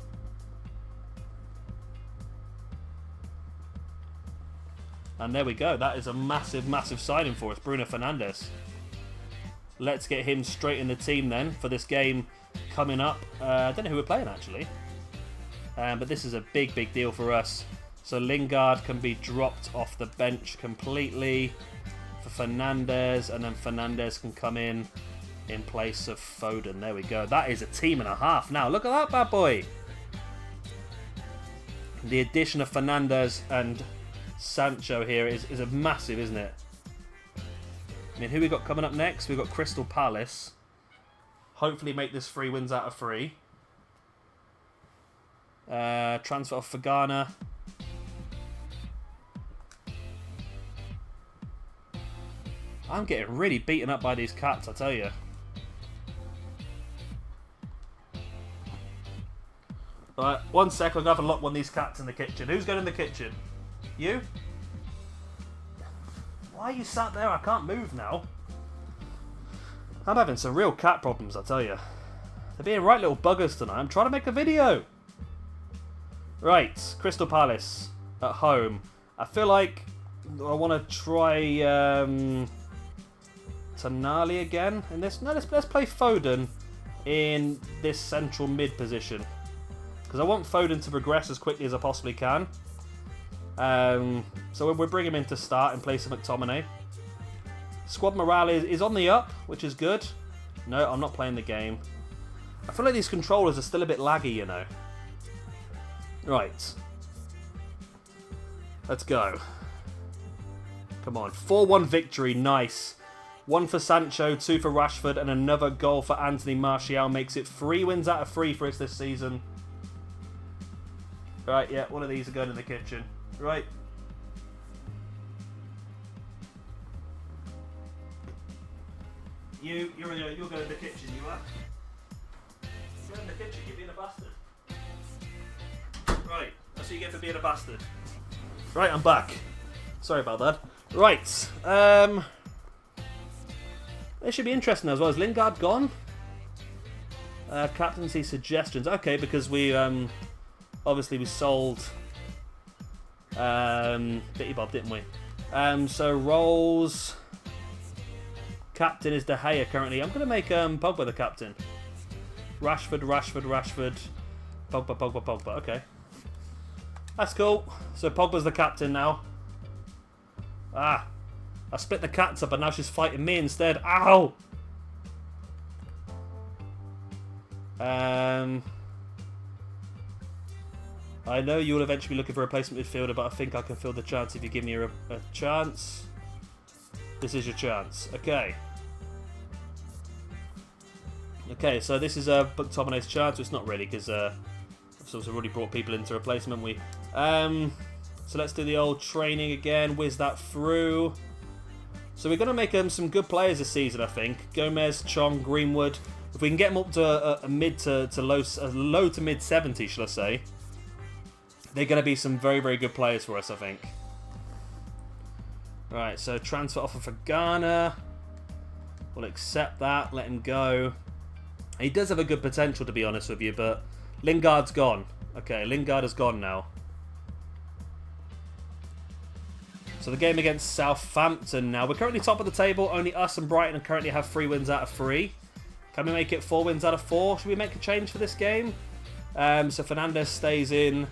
Speaker 1: And there we go. That is a massive, massive signing for us. Bruno Fernandes. Let's get him straight in the team then for this game coming up. I don't know who we're playing, actually. But this is a big, big deal for us. So Lingard can be dropped off the bench completely for Fernandes. And then Fernandes can come in place of Foden. There we go. That is a team and a half now. Look at that bad boy. The addition of Fernandes and Sancho here is a massive, isn't it? I mean, who we got coming up next? We've got Crystal Palace. Hopefully make this 3 wins out of 3. Transfer of Fagana. I'm getting really beaten up by these cats, I tell you. Alright, 1 sec, I'm going to have to lock one of these cats in the kitchen. Who's going in the kitchen? You? Why are you sat there? I can't move now. I'm having some real cat problems, I tell you. They're being right little buggers tonight. I'm trying to make a video. Right, Crystal Palace at home. I feel like I want to try Tonali again in this. No, let's play Foden in this central mid position. Because I want Foden to progress as quickly as I possibly can. So we'll bring him in to start in place of McTominay. Squad morale is on the up, which is good. No, I'm not playing the game. I feel like these controllers are still a bit laggy, you know. Right. Let's go. Come on. 4-1 victory. Nice. 1 for Sancho, 2 for Rashford, and another goal for Anthony Martial. Makes it 3 wins out of 3 for us this season. Right, yeah, one of these are going in the kitchen. Right. You're going in the kitchen, you are? You're in the kitchen, you're being a bastard. Right, that's what you get for being a bastard. Right, I'm back. Sorry about that. Right, it should be interesting as well. Is Lingard gone? Captaincy suggestions. Okay, because we, obviously we sold Bitty Bob, didn't we? So roles. Captain is De Gea currently. I'm going to make Pogba the captain. Rashford. Pogba. Okay. That's cool. So Pogba's the captain now. Ah. I split the cats up and now she's fighting me instead. Ow! I know you'll eventually be looking for a replacement midfielder, but I think I can fill the chance if you give me a chance. This is your chance. Okay. Okay, so this is McTominay's chance. It's not really, because we've already brought people in to replace him, haven't we? So let's do the old training again. Whiz that through. So we're going to make some good players this season, I think. Gomez, Chong, Greenwood. If we can get them up to a mid to low to mid 70, shall I say? They're going to be some very, very good players for us, I think. Right, so transfer offer for Ghana. We'll accept that. Let him go. He does have a good potential, to be honest with you, but Lingard's gone. Okay, Lingard has gone now. So the game against Southampton now. We're currently top of the table. Only us and Brighton currently have 3 wins out of 3. Can we make it 4 wins out of 4? Should we make a change for this game? So Fernandes stays in.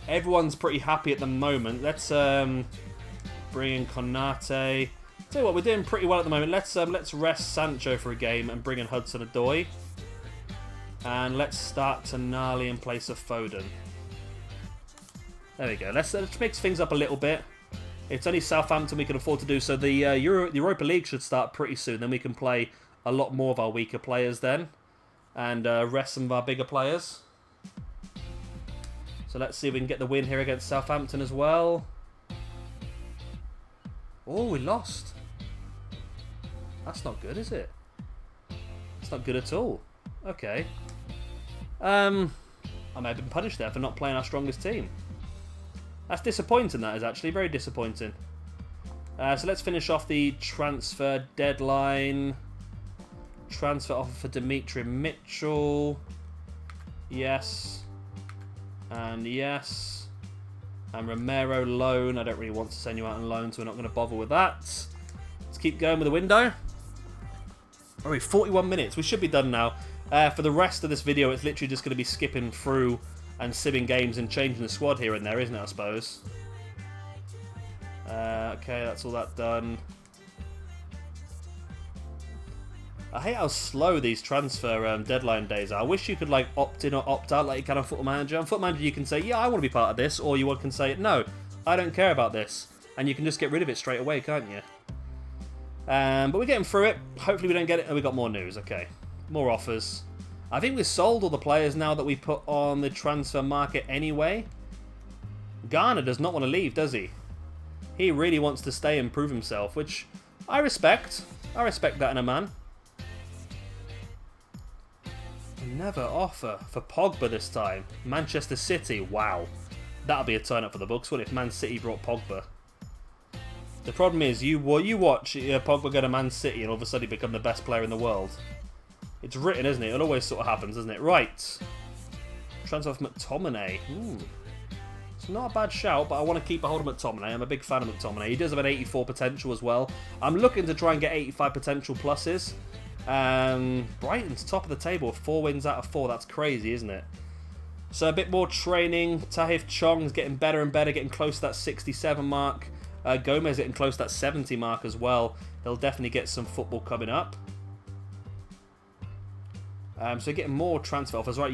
Speaker 1: Everyone's pretty happy at the moment. Let's bring in Konate. Tell you what, we're doing pretty well at the moment. Let's rest Sancho for a game and bring in Hudson-Odoi. And let's start Tonali in place of Foden. There we go. Let's mix things up a little bit. It's only Southampton we can afford to do, so the Europa League should start pretty soon. Then we can play a lot more of our weaker players then. And rest some of our bigger players. So let's see if we can get the win here against Southampton as well. Oh, we lost. That's not good, is it? It's not good at all. Okay. I may have been punished there for not playing our strongest team. That's disappointing, that is actually. Very disappointing. So let's finish off the transfer deadline. Transfer offer for Dimitri Mitchell. Yes. And yes. And Romero loan. I don't really want to send you out on loan, so we're not going to bother with that. Let's keep going with the window. Alright, 41 minutes. We should be done now. For the rest of this video, it's literally just going to be skipping through and simming games and changing the squad here and there, isn't it, I suppose? Okay, that's all that done. I hate how slow these transfer deadline days are. I wish you could like opt in or opt out like you can on Football Manager. On Football Manager you can say, yeah, I want to be part of this, or you can say, no, I don't care about this. And you can just get rid of it straight away, can't you? But we're getting through it. Hopefully we don't get it. Oh, we got more news. Okay. More offers. I think we've sold all the players now that we put on the transfer market anyway. Garner does not want to leave, does he? He really wants to stay and prove himself, which I respect. I respect that in a man. Never offer for Pogba this time. Manchester City, wow. That'll be a turn up for the books, wouldn't it, if Man City brought Pogba? The problem is, you watch Pogba go to Man City and all of a sudden he become the best player in the world. It's written, isn't it? It always sort of happens, doesn't it? Right. Transfer of McTominay. It's not a bad shout, but I want to keep a hold of McTominay. I'm a big fan of McTominay. He does have an 84 potential as well. I'm looking to try and get 85 potential pluses. Brighton's top of the table with 4 wins out of 4. That's crazy, isn't it? So a bit more training. Tahith Chong's getting better and better, getting close to that 67 mark. Gomez getting close to that 70 mark as well. He'll definitely get some football coming up. So getting more transfer offers. Right,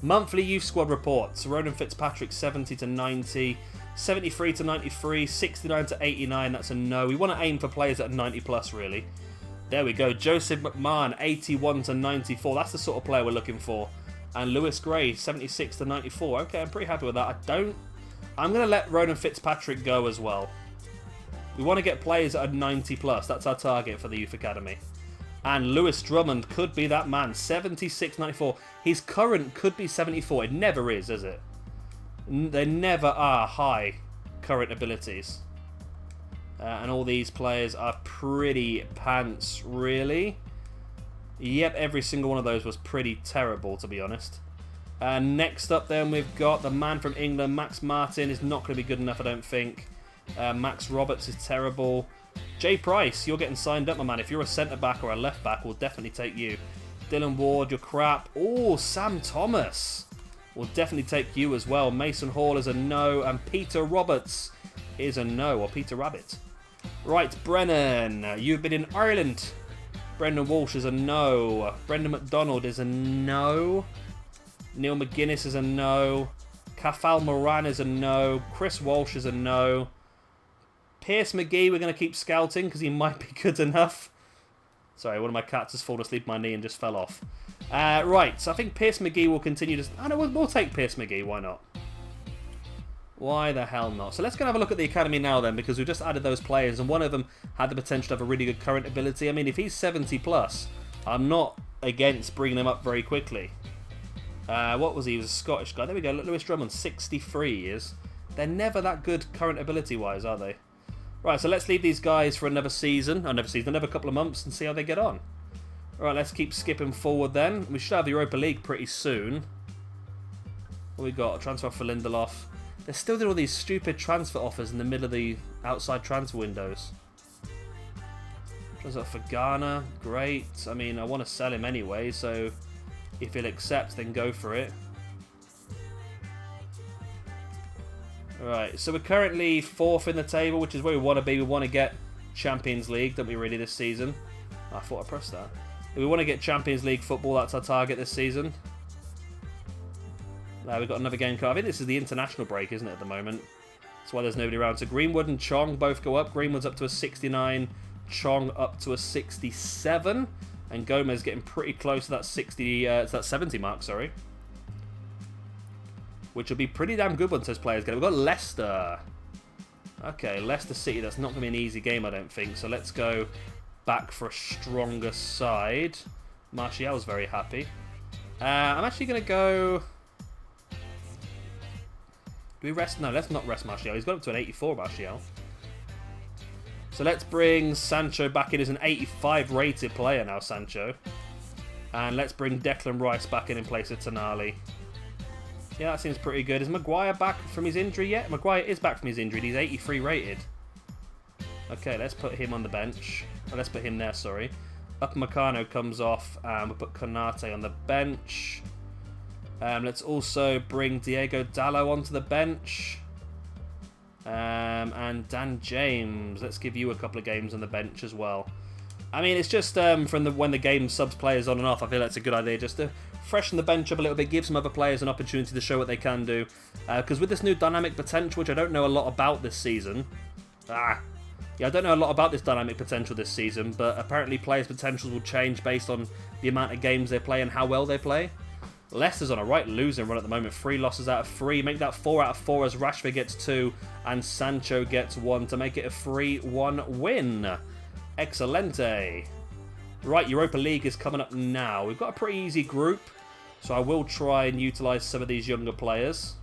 Speaker 1: monthly youth squad reports. Ronan Fitzpatrick 70 to 90. 73 to 93, 69 to 89, that's a no. We want to aim for players that are 90 plus, really. There we go. Joseph McMahon, 81 to 94. That's the sort of player we're looking for. And Lewis Gray, 76 to 94. Okay, I'm pretty happy with that. I'm going to let Ronan Fitzpatrick go as well. We want to get players that are 90 plus. That's our target for the Youth Academy. And Lewis Drummond could be that man, 76, 94. His current could be 74. It never is it? There never are high current abilities. And all these players are pretty pants, really. Yep, every single one of those was pretty terrible, to be honest. Next up then, we've got the man from England, Max Martin. Is not going to be good enough, I don't think. Max Roberts is terrible. Jay Price, you're getting signed up, my man. If you're a centre-back or a left-back, we'll definitely take you. Dylan Ward, you're crap. Oh, Sam Thomas. We'll definitely take you as well. Mason Hall is a no. And Peter Roberts is a no. Or Peter Rabbit. Right, Brennan. You've been in Ireland. Brendan Walsh is a no. Brendan McDonald is a no. Neil McGuinness is a no. Cafal Moran is a no. Chris Walsh is a no. Pierce McGee we're going to keep scouting because he might be good enough. Sorry, one of my cats has fallen asleep on my knee and just fell off. Right, so I think Pierce McGee will continue to... I know, we'll take Pierce McGee, why not? Why the hell not? So let's go and have a look at the academy now then, because we've just added those players, and one of them had the potential to have a really good current ability. I mean, if he's 70 plus, I'm not against bringing him up very quickly. What was he? He was a Scottish guy. There we go, Lewis Drummond, 63 he is. They're never that good current ability-wise, are they? Right, so let's leave these guys for another season, another couple of months, and see how they get on. Alright, let's keep skipping forward then. We should have the Europa League pretty soon. What we got? A transfer for Lindelof. They're still doing all these stupid transfer offers in the middle of the outside transfer windows. Transfer for Ghana, great. I mean, I want to sell him anyway, so if he'll accept, then go for it. Right, so we're currently 4th in the table, which is where we want to be. We want to get Champions League, don't we really, this season? I thought I pressed that. We want to get Champions League football, that's our target this season. We've got another game card. I think this is the international break, isn't it, at the moment? That's why there's nobody around. So Greenwood and Chong both go up. Greenwood's up to a 69, Chong up to a 67, and Gomez getting pretty close to that 70 mark, sorry. Which will be pretty damn good once those players get it. We've got Leicester. Okay, Leicester City. That's not going to be an easy game, I don't think. So let's go back for a stronger side. Martial's very happy. I'm actually going to go... Do we rest? No, let's not rest Martial. He's got up to an 84, Martial. So let's bring Sancho back in as an 85 rated player now, Sancho. And let's bring Declan Rice back in place of Tonali. Yeah, that seems pretty good. Is Maguire back from his injury yet? Maguire is back from his injury. He's 83 rated. Okay, let's put him on the bench. Oh, let's put him there, sorry. Upamecano comes off, and we'll put Konate on the bench. Let's also bring Diego Dallo onto the bench. And Dan James. Let's give you a couple of games on the bench as well. I mean, it's just from when the game subs players on and off, I feel that's a good idea just to freshen the bench up a little bit, give some other players an opportunity to show what they can do. Because with this new dynamic potential, which I don't know a lot about this season... Yeah, I don't know a lot about this dynamic potential this season, but apparently players' potentials will change based on the amount of games they play and how well they play. Leicester's on a right losing run at the moment. 3 losses out of 3. Make that 4 out of 4 as Rashford gets 2 and Sancho gets 1 to make it a 3-1 win. Excelente. Right, Europa League is coming up now. We've got a pretty easy group, so I will try and utilise some of these younger players.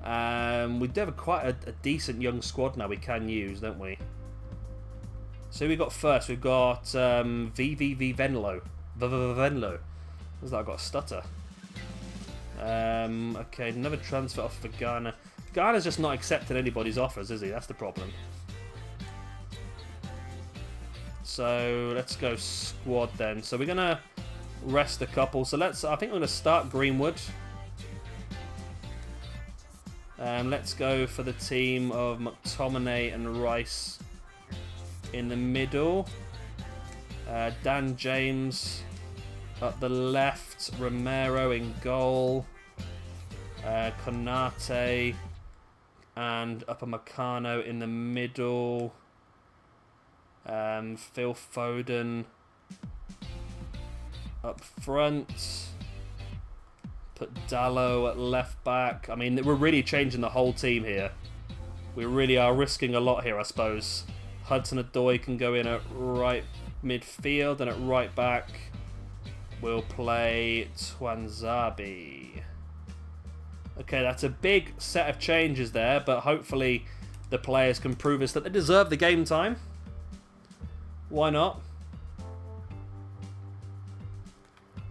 Speaker 1: We do have quite a decent young squad now we can use, don't we? So we got first, we've got VVV Venlo. Venlo. What's that? I've got a stutter. Okay, another transfer offer for Ghana. Ghana's just not accepting anybody's offers, is he? That's the problem. So let's go squad then. So we're gonna rest a couple. So I think we're gonna start Greenwood. Let's go for the team of McTominay and Rice in the middle. Dan James up the left. Romero in goal. Konate and Upamecano in the middle. Phil Foden up front. Put Dallo at left back. I mean, we're really changing the whole team here. We really are risking a lot here, I suppose. Hudson-Odoi can go in at right midfield, and at right back we'll play Twanzebe. Okay, that's a big set of changes there, but hopefully the players can prove us that they deserve the game time. Why not?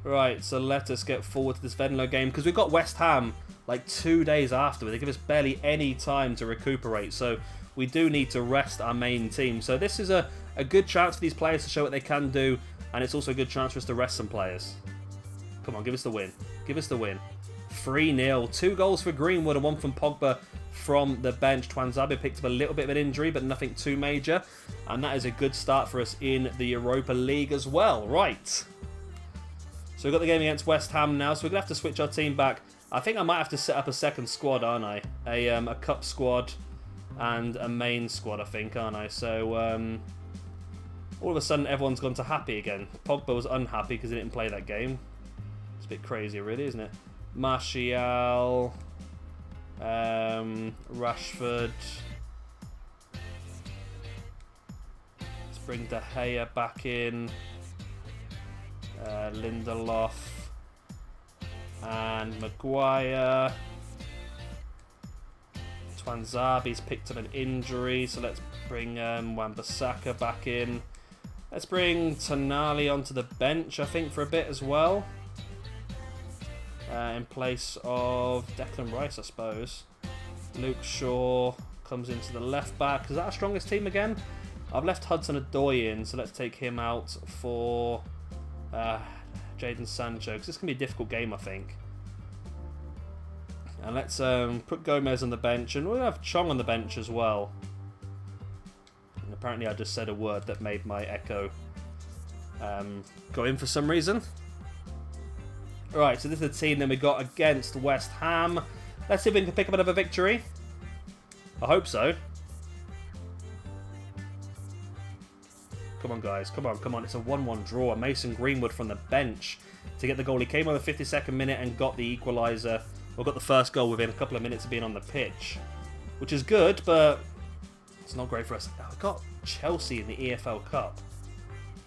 Speaker 1: Right, so let us get forward to this Venlo game, because we've got West Ham like 2 days after. They give us barely any time to recuperate, so we do need to rest our main team. So this is a good chance for these players to show what they can do, and it's also a good chance for us to rest some players. Come on, give us the win. Give us the win. 3-0. 2 goals for Greenwood and 1 from Pogba from the bench. Twanzebe picked up a little bit of an injury, but nothing too major. And that is a good start for us in the Europa League as well. Right. So we've got the game against West Ham now, so we're going to have to switch our team back. I think I might have to set up a second squad, aren't I? A cup squad and a main squad, I think, aren't I? So all of a sudden everyone's gone to happy again. Pogba was unhappy because he didn't play that game. It's a bit crazy, really, isn't it? Martial, Rashford. Let's bring De Gea back in. Lindelof and Maguire. Twanzabi's picked up an injury, so let's bring Wan-Bissaka back in. Let's bring Tonali onto the bench, I think, for a bit as well. In place of Declan Rice, I suppose. Luke Shaw comes into the left back. Is that our strongest team again? I've left Hudson-Odoi in, so let's take him out for Jadon Sancho, because this can be a difficult game, I think. And let's put Gomez on the bench, and we'll have Chong on the bench as well. And apparently I just said a word that made my echo go in for some reason. Right, so this is the team that we got against West Ham. Let's see if we can pick up another victory. I hope so. Come on, guys. Come on, come on. It's a 1-1 draw. Mason Greenwood from the bench to get the goal. He came on the 52nd minute and got the equaliser. Well, got the first goal within a couple of minutes of being on the pitch, which is good, but it's not great for us. Oh, we got Chelsea in the EFL Cup.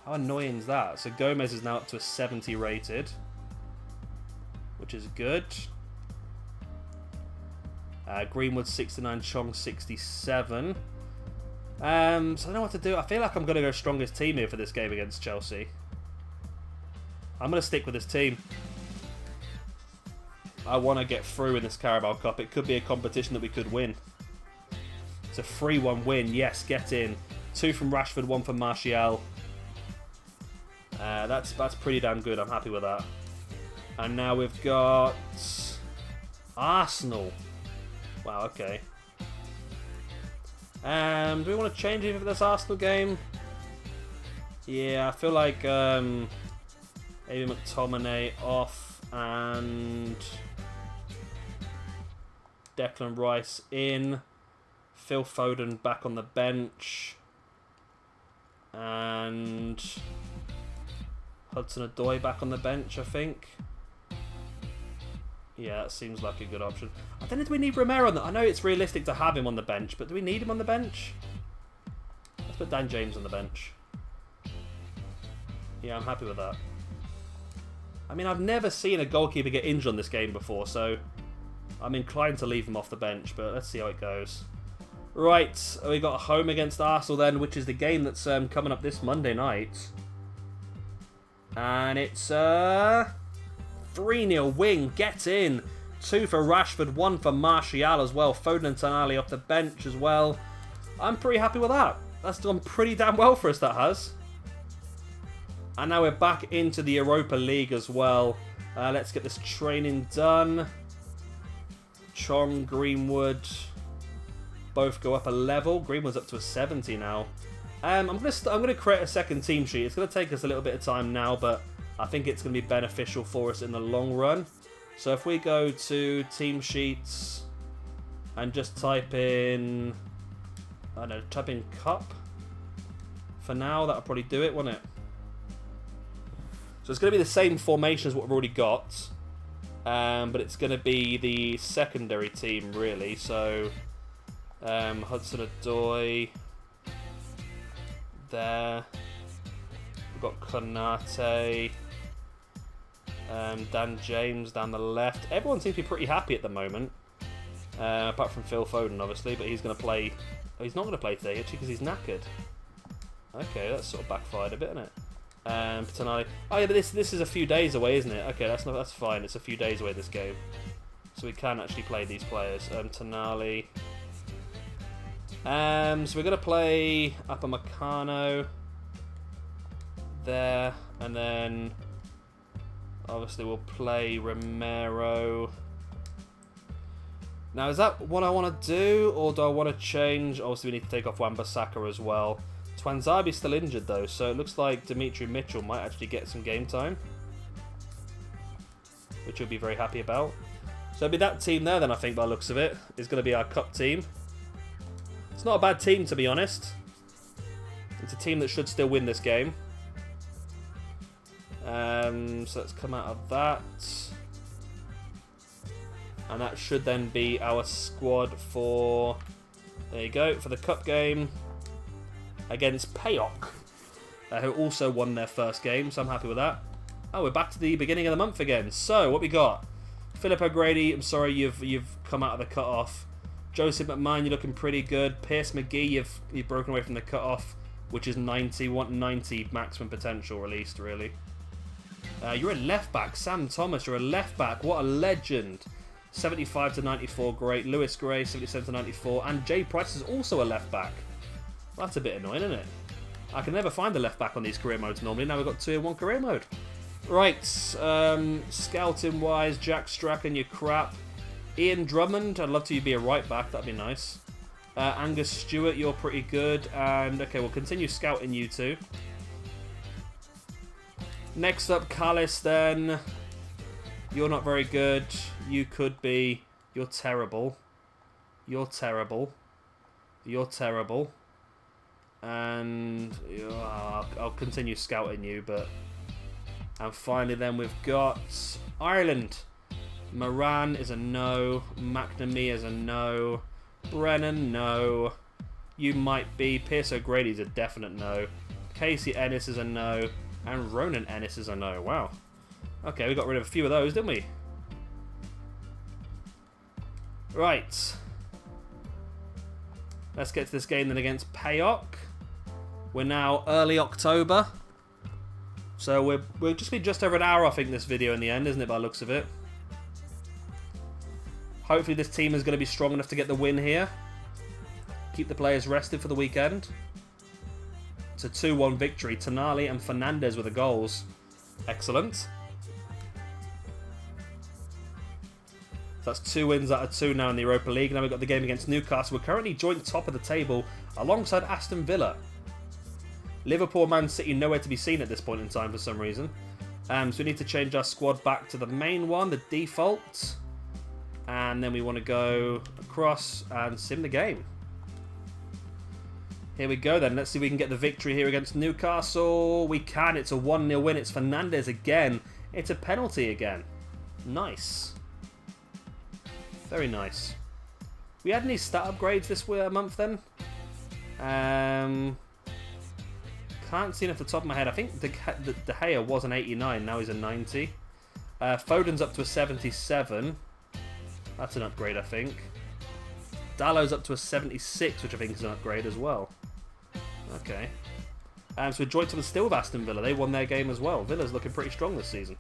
Speaker 1: How annoying is that? So Gomez is now up to a 70 rated, which is good. Greenwood 69, Chong 67. So I don't know what to do. I feel like I'm going to go strongest team here for this game against Chelsea. I'm going to stick with this team. I want to get through in this Carabao Cup. It could be a competition that we could win. It's a 3-1 win. Yes, get in. 2 from Rashford, 1 from Martial. That's pretty damn good. I'm happy with that. And now we've got Arsenal. Wow, okay. Do we want to change anything for this Arsenal game? Yeah, I feel like maybe McTominay off and Declan Rice in. Phil Foden back on the bench. And Hudson-Odoi back on the bench, I think. Yeah, that seems like a good option. I don't know, do we need Romero on that? I know it's realistic to have him on the bench, but do we need him on the bench? Let's put Dan James on the bench. Yeah, I'm happy with that. I mean, I've never seen a goalkeeper get injured on this game before, so I'm inclined to leave him off the bench, but let's see how it goes. Right, we got a home against Arsenal then, which is the game that's coming up this Monday night. And it's 3-0 win, get in. 2 for Rashford, 1 for Martial as well. Foden and Tonali off the bench as well. I'm pretty happy with that. That's done pretty damn well for us, that has. And now we're back into the Europa League as well. Let's get this training done. Chong, Greenwood, both go up a level. Greenwood's up to a 70 now. I'm gonna create a second team sheet. It's gonna take us a little bit of time now, but I think it's going to be beneficial for us in the long run. So if we go to team sheets and just type in, I don't know, type in cup. For now, that'll probably do it, won't it? So it's going to be the same formation as what we've already got. But it's going to be the secondary team, really. So Hudson-Odoi there. We've got Konate. Dan James down the left. Everyone seems to be pretty happy at the moment. Apart from Phil Foden, obviously. But he's going to play... Oh, he's not going to play today, actually, because he's knackered. Okay, that's sort of backfired a bit, isn't it? Tonali. Oh, yeah, but this is a few days away, isn't it? Okay, that's fine. It's a few days away, this game. So we can actually play these players. Tonali. So we're going to play Upamecano there. And then... obviously, we'll play Romero. Now, is that what I want to do? Or do I want to change? Obviously, we need to take off Wan-Bissaka as well. Twanzabi's still injured, though. So it looks like Dimitri Mitchell might actually get some game time. Which we'll be very happy about. So it'll be that team there, then, I think, by the looks of it. Is going to be our cup team. It's not a bad team, to be honest. It's a team that should still win this game. So let's come out of that. And that should then be our squad for... there you go, for the cup game against Payok, who also won their first game, so I'm happy with that. Oh, we're back to the beginning of the month again. So, what we got? Philip O'Grady, I'm sorry you've come out of the cut-off. Joseph McMahon, you're looking pretty good. Pierce McGee, you've broken away from the cut-off, which is 90. Want 90 maximum potential released, really. You're a left-back. Sam Thomas, you're a left-back. What a legend. 75 to 94, great. Lewis Gray, 77 to 94. And Jay Price is also a left-back. Well, that's a bit annoying, isn't it? I can never find a left-back on these career modes normally. Now we've got 2 in 1 career mode. Right, scouting-wise, Jack Strachan, you're crap. Ian Drummond, I'd love to be a right-back. That'd be nice. Angus Stewart, you're pretty good. And, okay, we'll continue scouting you two. Next up, Callis, then. You're not very good. You could be. You're terrible. You're terrible. You're terrible. And I'll continue scouting you, but... And finally then we've got Ireland. Moran is a no. McNamee is a no. Brennan, no. You might be. Pierce O'Grady's a definite no. Casey Ennis is a no. And Ronan Ennis is a no. Wow. Okay, we got rid of a few of those, didn't we? Right. Let's get to this game then against Payok. We're now early October. So we'll just be just over an hour, I think, this video in the end, isn't it, by the looks of it? Hopefully this team is going to be strong enough to get the win here. Keep the players rested for the weekend. It's a 2-1 victory. Tonali and Fernandez were the goals. Excellent. So that's 2 wins out of 2 now in the Europa League. Now we've got the game against Newcastle. We're currently joint top of the table alongside Aston Villa. Liverpool, Man City, nowhere to be seen at this point in time for some reason. So we need to change our squad back to the main one, the default. And then we want to go across and sim the game. Here we go then. Let's see if we can get the victory here against Newcastle. We can. It's a 1-0 win. It's Fernandez again. It's a penalty again. Nice. Very nice. We had any stat upgrades this month then? Can't see it off the top of my head. I think De Gea was an 89. Now he's a 90. Foden's up to a 77. That's an upgrade, I think. Dallow's up to a 76, which I think is an upgrade as well. Okay. So we're joint up still with Aston Villa. They won their game as well. Villa's looking pretty strong this season.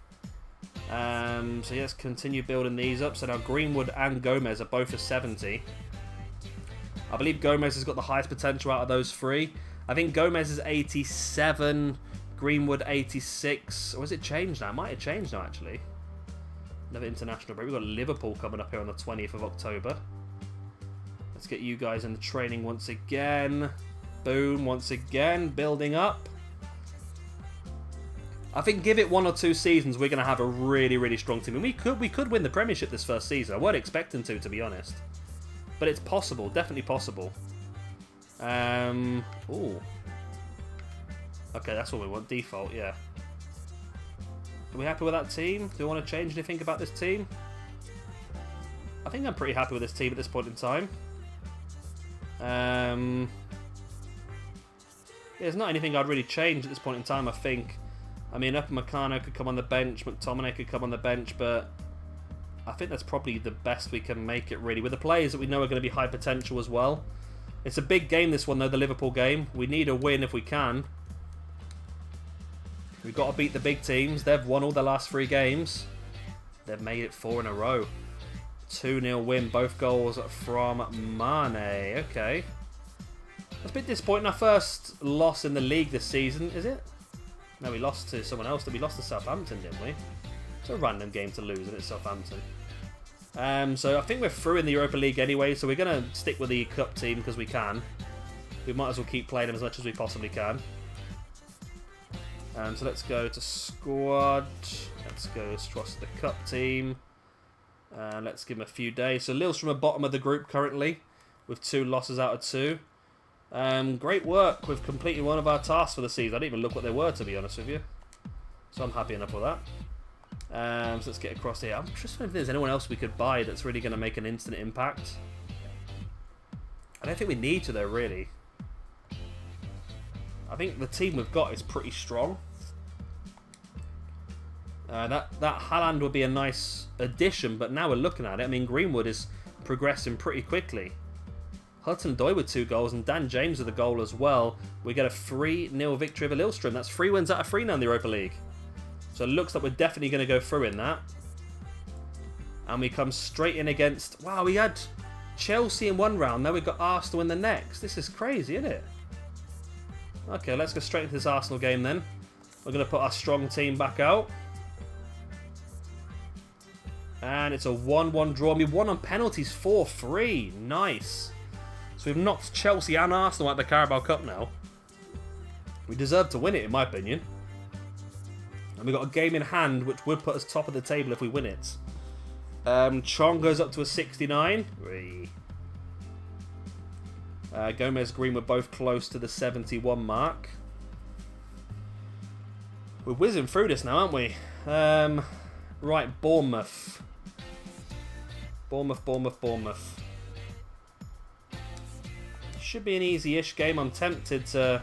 Speaker 1: So yes, continue building these up. So now Greenwood and Gomez are both a 70. I believe Gomez has got the highest potential out of those 3. I think Gomez is 87, Greenwood 86. Or has it changed now? It might have changed now, actually. Another international break. We've got Liverpool coming up here on the 20th of October. Let's get you guys in the training once again. Boom, once again, building up. I think give it 1 or 2 seasons, we're going to have a really, really strong team. And we could win the Premiership this first season. I weren't expecting to be honest. But it's possible, definitely possible. Ooh. Okay, that's what we want. Default, yeah. Are we happy with that team? Do we want to change anything about this team? I think I'm pretty happy with this team at this point in time. There's not anything I'd really change at this point in time, I think. I mean, Upamecano could come on the bench, McTominay could come on the bench, but I think that's probably the best we can make it, really. With the players that we know are going to be high potential as well. It's a big game, this one, though, the Liverpool game. We need a win if we can. We've got to beat the big teams. They've won all their last 3 games. They've made it 4 in a row. 2-0 win, both goals from Mane. Okay. That's a bit disappointing. Our first loss in the league this season, is it? No, we lost to someone else. We lost to Southampton, didn't we? It's a random game to lose, isn't it, Southampton? So I think we're through in the Europa League anyway, so we're going to stick with the Cup team because we can. We might as well keep playing them as much as we possibly can. So let's go to squad. Let's go across the Cup team. Let's give them a few days. So Lille's from the bottom of the group currently with 2 losses out of 2. Great work with completing one of our tasks for the season. I didn't even look what they were, to be honest with you. So I'm happy enough with that. So let's get across here. I'm just wondering if there's anyone else we could buy that's really going to make an instant impact. I don't think we need to, though, really. I think the team we've got is pretty strong. That Haaland would be a nice addition, but now we're looking at it. I mean, Greenwood is progressing pretty quickly. Hudson-Odoi with 2 goals and Dan James with a goal as well. We get a 3-0 victory over Lillestrøm. That's 3 wins out of 3 now in the Europa League. So it looks like we're definitely going to go through in that. And we come straight in against... Wow, we had Chelsea in one round. Now we've got Arsenal in the next. This is crazy, isn't it? Okay, let's go straight into this Arsenal game then. We're going to put our strong team back out. And it's a 1-1 draw. We won on penalties 4-3. Nice. So we've knocked Chelsea and Arsenal out of the Carabao Cup now. We deserve to win it, in my opinion. And we've got a game in hand, which would put us top of the table if we win it. Chong goes up to a 69. Gomez Green were both close to the 71 mark. We're whizzing through this now, aren't we? Right, Bournemouth. Bournemouth. Should be an easy-ish game. I'm tempted to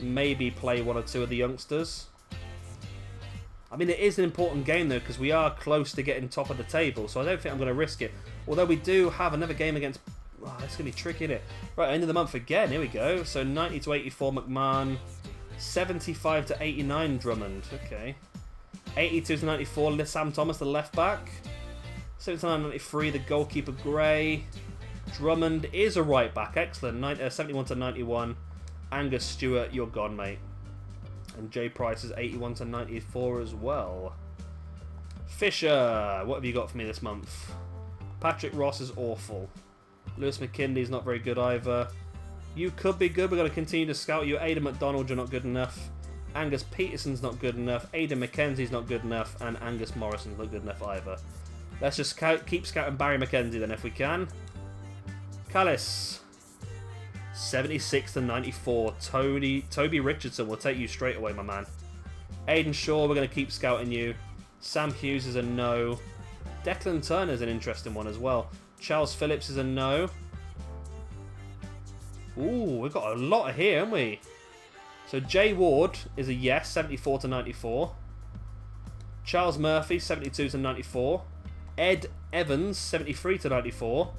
Speaker 1: maybe play 1 or 2 of the youngsters. I mean, it is an important game, though, because we are close to getting top of the table, so I don't think I'm going to risk it. Although we do have another game against... Oh, that's going to be tricky, isn't it? Right, end of the month again. Here we go. So 90 to 84 McMahon. 75 to 89 Drummond. Okay. 82 to 94 Sam Thomas, the left back. 79 to 93 the goalkeeper Gray. Drummond is a right back. Excellent. 71 to 91. Angus Stewart, you're gone, mate. And Jay Price is 81 to 94 as well. Fisher, what have you got for me this month? Patrick Ross is awful. Lewis McKinley's not very good either. You could be good. We're going to continue to scout you. Aidan McDonald, you're not good enough. Angus Peterson's not good enough. Aidan McKenzie's not good enough. And Angus Morrison's not good enough either. Let's just keep scouting Barry McKenzie then if we can. Callis. 76 to 94. Toby Richardson will take you straight away, my man. Aidan Shaw, we're going to keep scouting you. Sam Hughes is a no. Declan Turner's an interesting one as well. Charles Phillips is a no. Ooh, we've got a lot here, haven't we? So Jay Ward is a yes, 74 to 94. Charles Murphy, 72 to 94. Ed Evans, 73 to 94.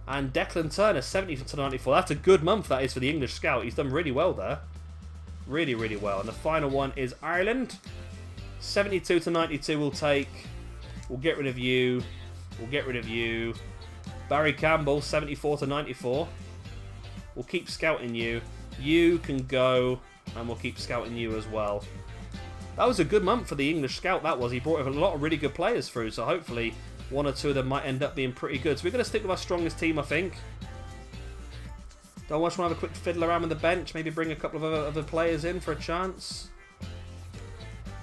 Speaker 1: And Declan Turner, 70 to 94. That's a good month, that is, for the English scout. He's done really well there. Really, really well. And the final one is Ireland. 72 to 92 we'll take. We'll get rid of you. We'll get rid of you. Barry Campbell, 74 to 94. We'll keep scouting you. You can go, and we'll keep scouting you as well. That was a good month for the English scout, that was. He brought a lot of really good players through, so hopefully 1 or 2 of them might end up being pretty good. So we're going to stick with our strongest team, I think. Don't want to have a quick fiddle around with the bench, maybe bring a couple of other players in for a chance.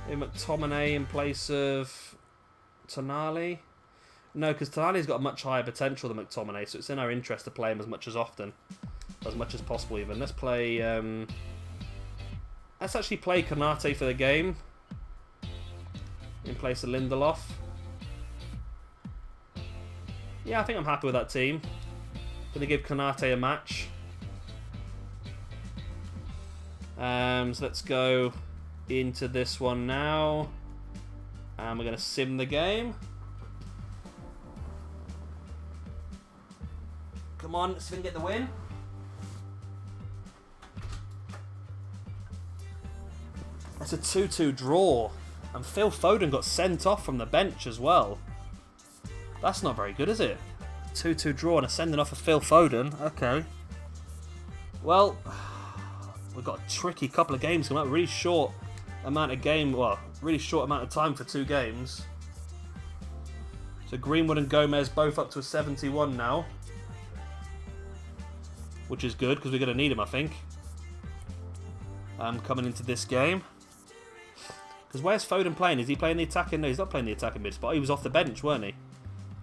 Speaker 1: Maybe McTominay in place of Tonali. No, because Tonali's got a much higher potential than McTominay, so it's in our interest to play him as much as possible even. Let's play... let's actually play Konate for the game. In place of Lindelof. Yeah, I think I'm happy with that team. Going to give Konate a match. So let's go into this one now. And we're going to sim the game. Come on, let's see if we can get the win. It's a 2-2 draw. And Phil Foden got sent off from the bench as well. That's not very good, is it? 2-2 draw and a sending off of Phil Foden. Okay. Well, we've got a tricky couple of games coming up. Really short amount of time for 2 games. So Greenwood and Gomez both up to a 71 now. Which is good, because we're going to need him, I think. Coming into this game. Because where's Foden playing? Is he playing the attacking? No, he's not playing the attacking mid spot. He was off the bench, weren't he?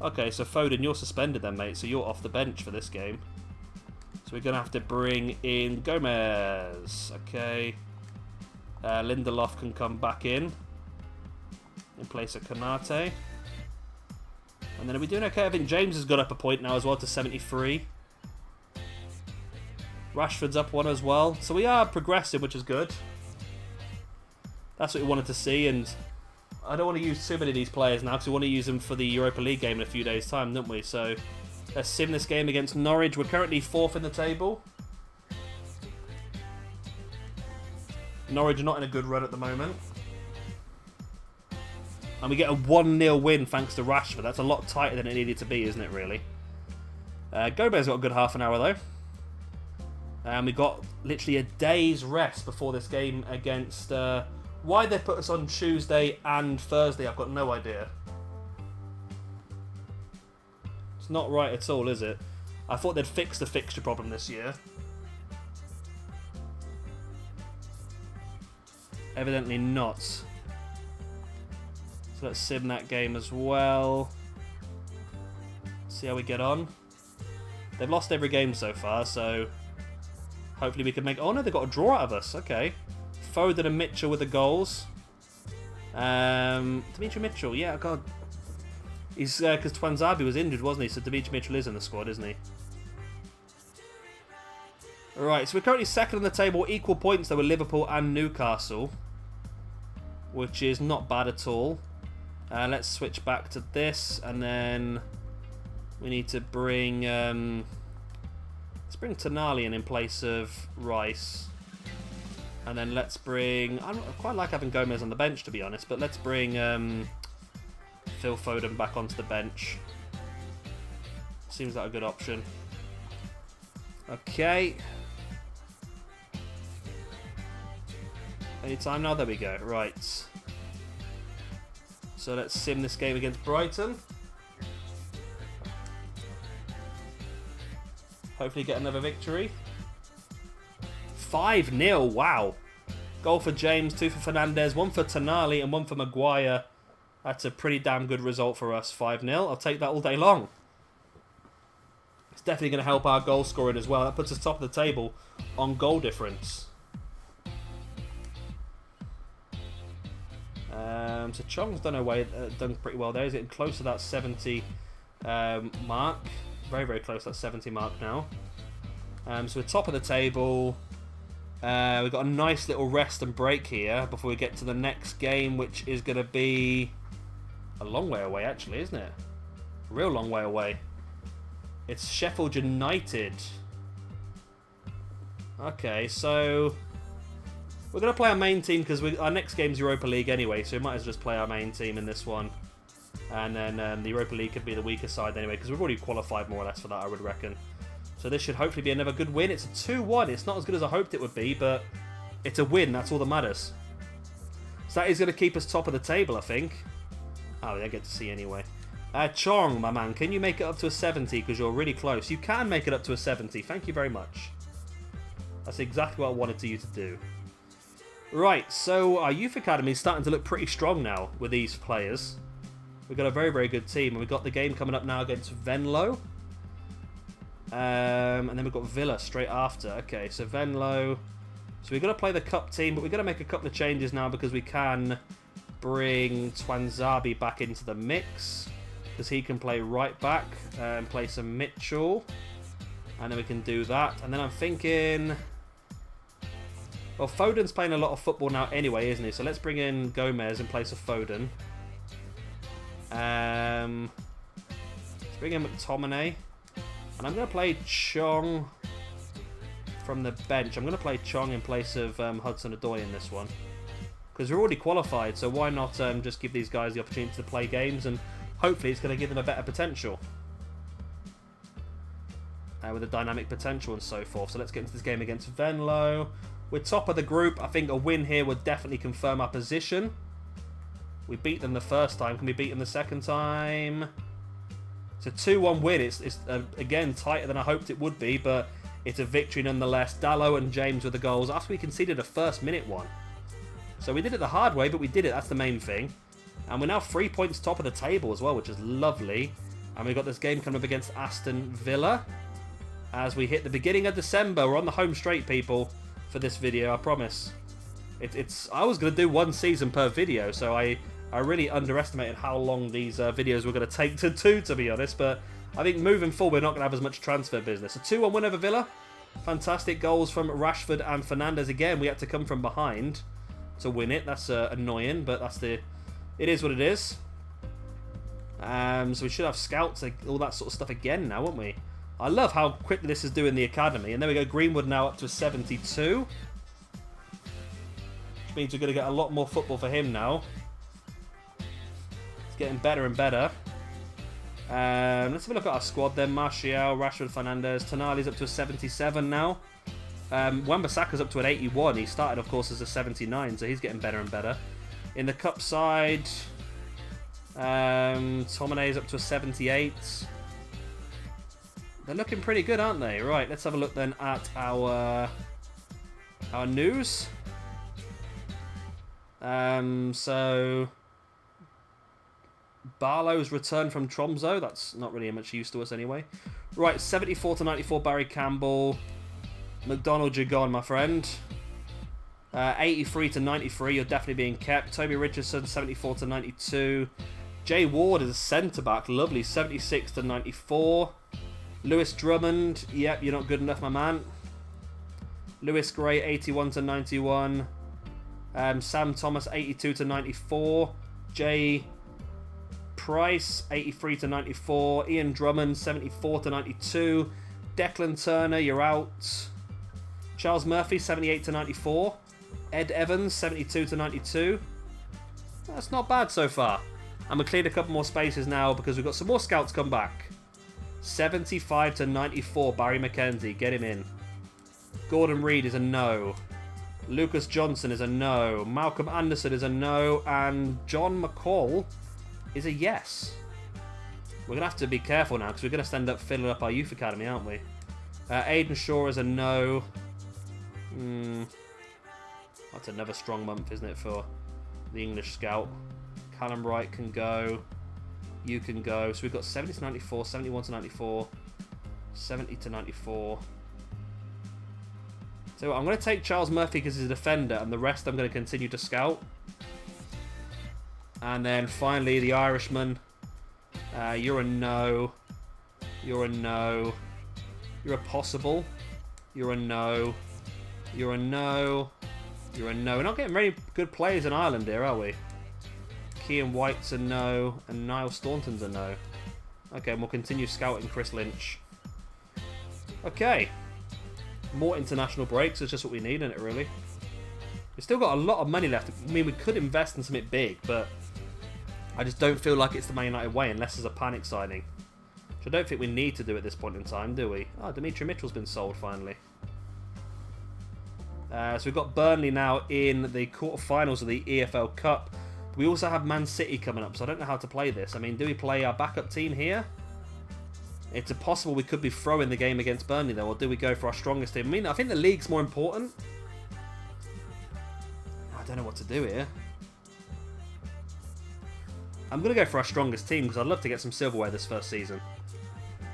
Speaker 1: Okay, so Foden, you're suspended then, mate. So you're off the bench for this game. So we're going to have to bring in Gomez. Okay. Lindelof can come back in place of Konate. And then are we doing okay? I think James has got up a point now as well to 73. Rashford's up 1 as well. So we are progressive, which is good. That's what we wanted to see, and I don't want to use too many of these players now because we want to use them for the Europa League game in a few days' time, don't we? So let's sim this game against Norwich. We're currently 4th in the table. Norwich are not in a good run at the moment. And we get a 1-0 win thanks to Rashford. That's a lot tighter than it needed to be, isn't it, really? Gomez got a good half an hour, though. And we got literally a day's rest before this game against... why they put us on Tuesday and Thursday, I've got no idea. It's not right at all, is it? I thought they'd fix the fixture problem this year. Evidently not. So let's sim that game as well. See how we get on. They've lost every game so far, so hopefully we can make... Oh no, they got a draw out of us. Okay. Foden and Mitchell with the goals. Dimitri Mitchell, yeah, God. He's because Twanzebe was injured, wasn't he? So Dimitri Mitchell is in the squad, isn't he? Right, so we're currently 2nd on the table, equal points though with Liverpool and Newcastle, which is not bad at all. Let's switch back to this, and then we need to bring let's bring Tonali in place of Rice, and then let's bring... I quite like having Gomez on the bench, to be honest, but let's bring Phil Foden back onto the bench. Seems like a good option. Okay. Any time now? There we go. Right. So let's sim this game against Brighton. Hopefully get another victory. 5-0. Wow. Goal for James, 2 for Fernandes, 1 for Tonali, and 1 for Maguire. That's a pretty damn good result for us. 5-0. I'll take that all day long. It's definitely going to help our goal scoring as well. That puts us top of the table on goal difference. So Chong's done pretty well there. He's getting close to that 70 mark. Very, very close to that 70 mark now. So we're top of the table. We've got a nice little rest and break here before we get to the next game, which is going to be a long way away, actually, isn't it? A real long way away. It's Sheffield United. Okay, so we're going to play our main team because our next game's Europa League anyway, so we might as well just play our main team in this one. And then the Europa League could be the weaker side anyway, because we've already qualified more or less for that, I would reckon. So this should hopefully be another good win. It's a 2-1. It's not as good as I hoped it would be, but it's a win. That's all that matters. So that is going to keep us top of the table, I think. Oh, I get to see anyway. Chong, my man, can you make it up to a 70? Because you're really close. You can make it up to a 70. Thank you very much. That's exactly what I wanted you to do. Right, so our youth academy is starting to look pretty strong now with these players. We've got a very, very good team. And we've got the game coming up now against Venlo. And then we've got Villa straight after. Okay, so Venlo. So we've got to play the cup team, but we've got to make a couple of changes now because we can bring Twanzebe back into the mix. Because he can play right back and play some Mitchell. And then we can do that. And then I'm thinking... Well, Foden's playing a lot of football now anyway, isn't he? So let's bring in Gomez in place of Foden. Let's bring in McTominay. And I'm going to play Chong from the bench. I'm going to play Chong in place of Hudson-Odoi in this one. Because we're already qualified, so why not just give these guys the opportunity to play games, and hopefully it's going to give them a better potential. With a dynamic potential and so forth. So let's get into this game against Venlo. We're top of the group. I think a win here would definitely confirm our position. We beat them the first time. Can we beat them the second time? It's a 2-1 win. It's again, tighter than I hoped it would be, but it's a victory nonetheless. Dallo and James with the goals after we conceded a first-minute one. So we did it the hard way, but we did it. That's the main thing. And we're now 3 points top of the table as well, which is lovely. And we've got this game coming up against Aston Villa. As we hit the beginning of December. We're on the home straight, people, for this video, I promise. I was going to do one season per video, so I really underestimated how long these videos were going to take to do, to be honest. But I think moving forward, we're not going to have as much transfer business. A 2-1 win over Villa. Fantastic goals from Rashford and Fernandes again. We had to come from behind to win it. That's annoying, but that's the It is what it is. So we should have scouts, all that sort of stuff again now, won't we? I love how quickly this is doing the academy. And there we go, Greenwood now up to 72. Which means we're going to get a lot more football for him now. It's getting better and better. Let's have a look at our squad then. Martial, Rashford, Fernandes. Tonali's up to a 77 now. Wan-Bissaka's up to an 81. He started, of course, as a 79, so he's getting better and better. In the cup side, Tomane's up to a 78. They're looking pretty good, aren't they? Right, let's have a look then at our news. So Barlow's return from Tromso. That's not really much use to us anyway. Right, 74 to 94, Barry Campbell. McDonald, you're gone, my friend. 83 to 93, you're definitely being kept. Toby Richardson, 74 to 92. Jay Ward is a centre-back. Lovely, 76 to 94. Lewis Drummond, yep, you're not good enough, my man. Lewis Gray, 81 to 91. Sam Thomas, 82 to 94. Jay Price, 83 to 94. Ian Drummond, 74 to 92. Declan Turner, you're out. Charles Murphy, 78 to 94. Ed Evans, 72 to 92. That's not bad so far. And we cleared a couple more spaces now because we've got some more scouts come back. 75 to 94, Barry McKenzie, get him in. Gordon Reed is a no. Lucas Johnson is a no. Malcolm Anderson is a no. And John McCall is a yes. We're going to have to be careful now because we're going to end up filling up our youth academy, aren't we? Aidan Shaw is a no. That's another strong month, isn't it, for the English scout. Callum Wright can go. You can go. So we've got 70 to 94, 71 to 94, 70 to 94. So I'm going to take Charles Murphy because he's a defender, and the rest I'm going to continue to scout. And then finally, the Irishman. You're a no. You're a no. You're a possible. You're a no. You're a no. You're a no. We're not getting very good players in Ireland here, are we? Kean White's a no, and Niall Staunton's a no. Okay, and we'll continue scouting Chris Lynch. Okay. More international breaks is just what we need, isn't it, really? We've still got a lot of money left. I mean, we could invest in something big, but I just don't feel like it's the Man United way unless there's a panic signing. Which I don't think we need to do at this point in time, do we? Oh, Dimitri Mitchell's been sold, finally. So we've got Burnley now in the quarterfinals of the EFL Cup. We also have Man City coming up, so I don't know how to play this. I mean, do we play our backup team here? It's possible we could be throwing the game against Burnley, though, or do we go for our strongest team? I mean, I think the league's more important. I don't know what to do here. I'm going to go for our strongest team, because I'd love to get some silverware this first season.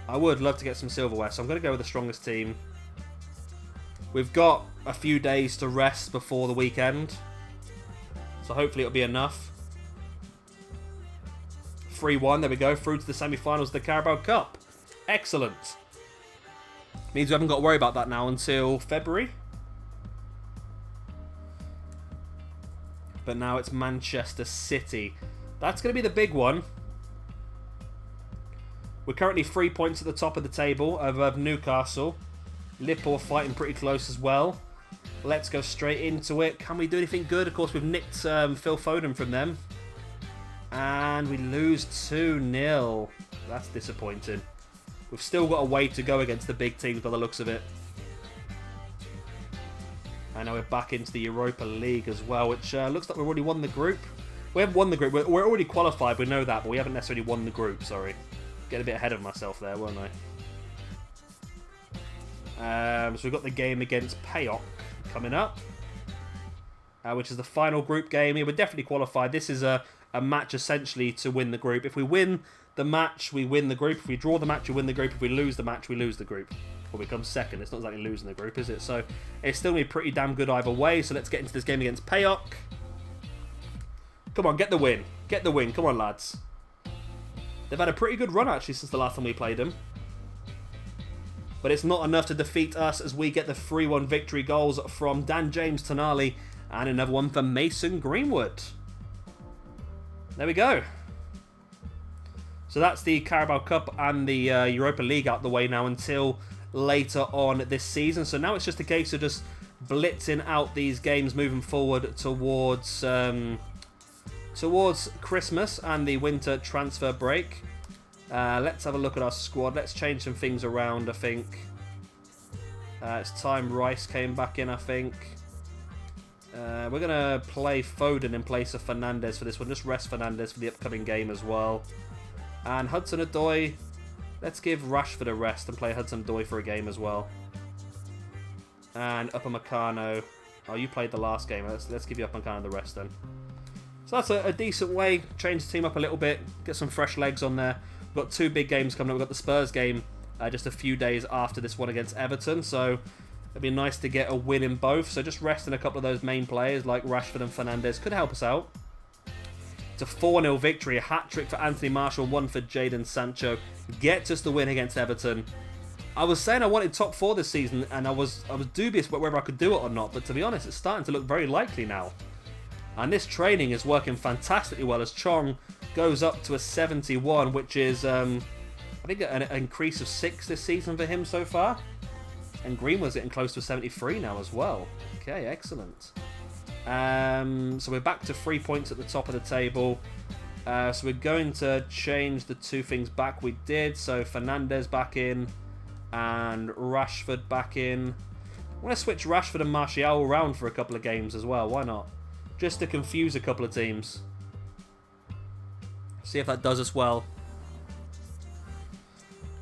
Speaker 1: I would love to get some silverware, so I'm going to go with the strongest team. We've got a few days to rest before the weekend, so hopefully it'll be enough. 3-1, there we go, through to the semi-finals of the Carabao Cup. Excellent. Means we haven't got to worry about that now until February. But now it's Manchester City. That's going to be the big one. We're currently 3 points at the top of the table above Newcastle. Liverpool fighting pretty close as well. Let's go straight into it. Can we do anything good? Of course, we've nicked Phil Foden from them. And we lose 2-0. That's disappointing. We've still got a way to go against the big teams by the looks of it. And now we're back into the Europa League as well, which looks like we've already won the group. We haven't won the group. We're already qualified, we know that, but we haven't necessarily won the group, sorry. Get a bit ahead of myself there, weren't I? So we've got the game against PAOK coming up, which is the final group game. We're definitely qualified. This is a match essentially to win the group. If we win the match, we win the group. If we draw the match, we win the group. If we lose the match, we lose the group. Or we come second. It's not exactly losing the group, is it? So it's still going to be pretty damn good either way. So let's get into this game against PAOK. Come on, get the win. Get the win. Come on, lads. They've had a pretty good run, actually, since the last time we played them. But it's not enough to defeat us as we get the 3-1 victory goals from Dan James Tonali and another one for Mason Greenwood. There we go. So that's the Carabao Cup and the Europa League out the way now until later on this season. So now it's just a case of just blitzing out these games moving forward towards Christmas and the winter transfer break. Let's have a look at our squad. Let's change some things around, I think. It's time Rice came back in, I think. We're going to play Foden in place of Fernandes for this one. Just rest Fernandes for the upcoming game as well. And Hudson-Odoi, let's give Rashford a rest and play Hudson-Odoi for a game as well. And Upamecano. Oh, you played the last game. Let's give you Upamecano the rest then. So that's a decent way. Change the team up a little bit. Get some fresh legs on there. We've got 2 big games coming up. We've got the Spurs game just a few days after this one against Everton. So it'd be nice to get a win in both. So just resting a couple of those main players like Rashford and Fernandes could help us out. It's a 4-0 victory. A hat-trick for Anthony Martial and 1 for Jadon Sancho. Gets us the win against Everton. I was saying I wanted top 4 this season, and I was dubious about whether I could do it or not. But to be honest, it's starting to look very likely now. And this training is working fantastically well as Chong goes up to a 71, which is, I think, an increase of 6 this season for him so far. And Greenwood's getting close to a 73 now as well. Okay, excellent. So we're back to 3 points at the top of the table. So we're going to change the 2 things back we did. So Fernandes back in and Rashford back in. I'm going to switch Rashford and Martial around for a couple of games as well. Why not? Just to confuse a couple of teams. See if that does us well.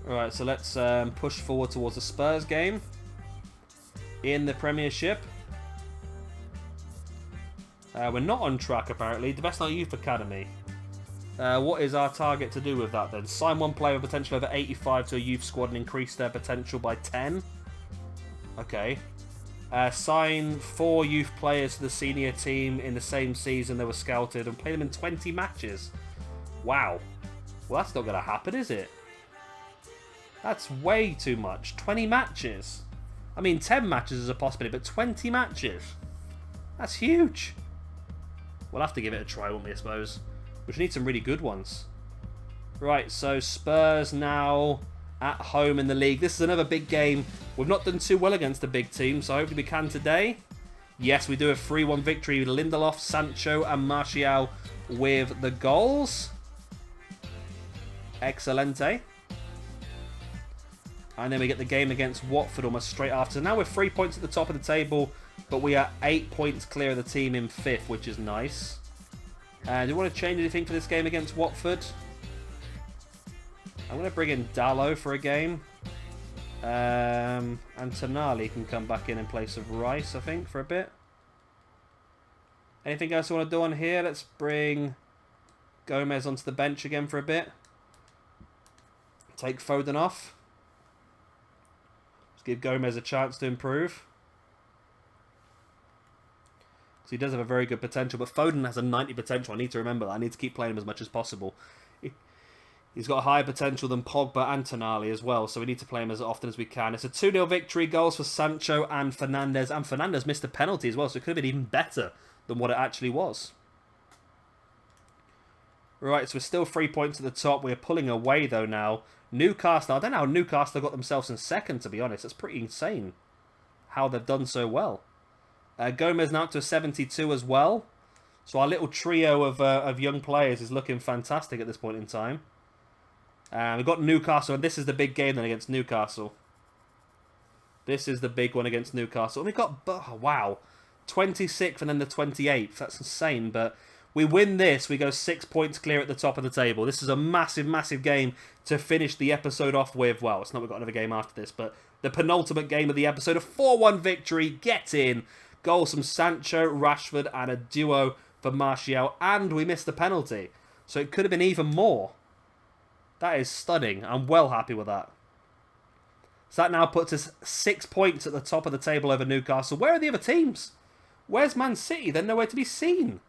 Speaker 1: Alright, so let's push forward towards the Spurs game in the Premiership. We're not on track, apparently. The best in our youth academy. What is our target to do with that, then? Sign 1 player with potential over 85 to a youth squad and increase their potential by 10. Okay. Sign 4 youth players to the senior team in the same season they were scouted and play them in 20 matches. Wow. Well, that's not going to happen, is it? That's way too much. 20 matches. I mean, 10 matches is a possibility, but 20 matches? That's huge. We'll have to give it a try, won't we, I suppose? We need some really good ones. Right, so Spurs now at home in the league. This is another big game. We've not done too well against the big team, so hopefully we can today. Yes, we do a 3-1 victory with Lindelof, Sancho and Martial with the goals. Excelente. And then we get the game against Watford almost straight after. So now we're 3 points at the top of the table, but we are 8 points clear of the team in 5th, which is nice. Do you want to change anything for this game against Watford? I'm going to bring in Dallo for a game. And Tonali can come back in place of Rice, I think, for a bit. Anything else you want to do on here? Let's bring Gomez onto the bench again for a bit. Take Foden off. Let's give Gomez a chance to improve. So he does have a very good potential, but Foden has a 90 potential. I need to remember that. I need to keep playing him as much as possible. He's got a higher potential than Pogba and Tonali as well, so we need to play him as often as we can. It's a 2-0 victory, goals for Sancho and Fernandes. And Fernandes missed a penalty as well, so it could have been even better than what it actually was. Right, so we're still 3 points at the top. We're pulling away, though, now. Newcastle, I don't know how Newcastle got themselves in second, to be honest. That's pretty insane how they've done so well. Gomez now up to a 72 as well. So our little trio of young players is looking fantastic at this point in time. We've got Newcastle, and this is the big game then against Newcastle. This is the big one against Newcastle. And we've got, oh, wow, 26th and then the 28th. That's insane, but we win this, we go 6 points clear at the top of the table. This is a massive, massive game to finish the episode off with. Well, it's not, we've got another game after this, but the penultimate game of the episode, a 4-1 victory, get in. Goals from Sancho, Rashford, and a duo for Martial, and we missed the penalty. So it could have been even more. That is stunning. I'm well happy with that. So that now puts us 6 points at the top of the table over Newcastle. Where are the other teams? Where's Man City? They're nowhere to be seen.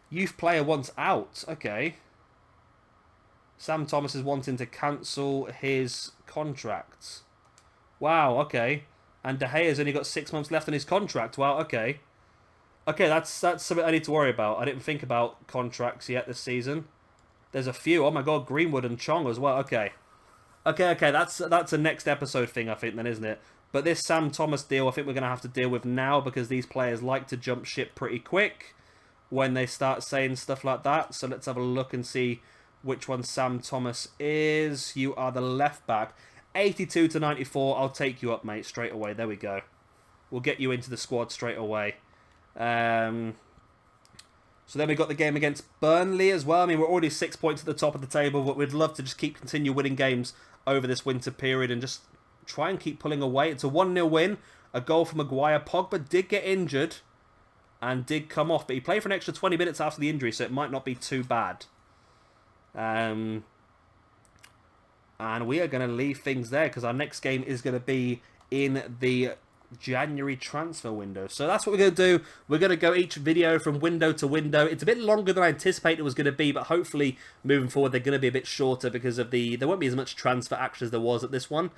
Speaker 1: Youth player wants out. Okay. Sam Thomas is wanting to cancel his contract. Wow, okay. And De Gea's only got 6 months left on his contract. Wow, okay. Okay, that's something I need to worry about. I didn't think about contracts yet this season. There's a few. Oh my god, Greenwood and Chong as well. Okay. Okay. That's a next episode thing, I think, then, isn't it? But this Sam Thomas deal, I think we're going to have to deal with now because these players like to jump ship pretty quick when they start saying stuff like that. So let's have a look and see which one Sam Thomas is. You are the left back. 82 to 94. I'll take you up, mate, straight away. There we go. We'll get you into the squad straight away. So then we got the game against Burnley as well. I mean, we're already 6 points at the top of the table, but we'd love to just continue winning games over this winter period and just try and keep pulling away. It's a 1-0 win, a goal for Maguire. Pogba did get injured and did come off, but he played for an extra 20 minutes after the injury, so it might not be too bad. And we are going to leave things there because our next game is going to be in the January transfer window. So that's what we're going to do. We're going to go each video from window to window. It's a bit longer than I anticipated it was going to be, but hopefully moving forward they're going to be a bit shorter because of there won't be as much transfer action as there was at this one.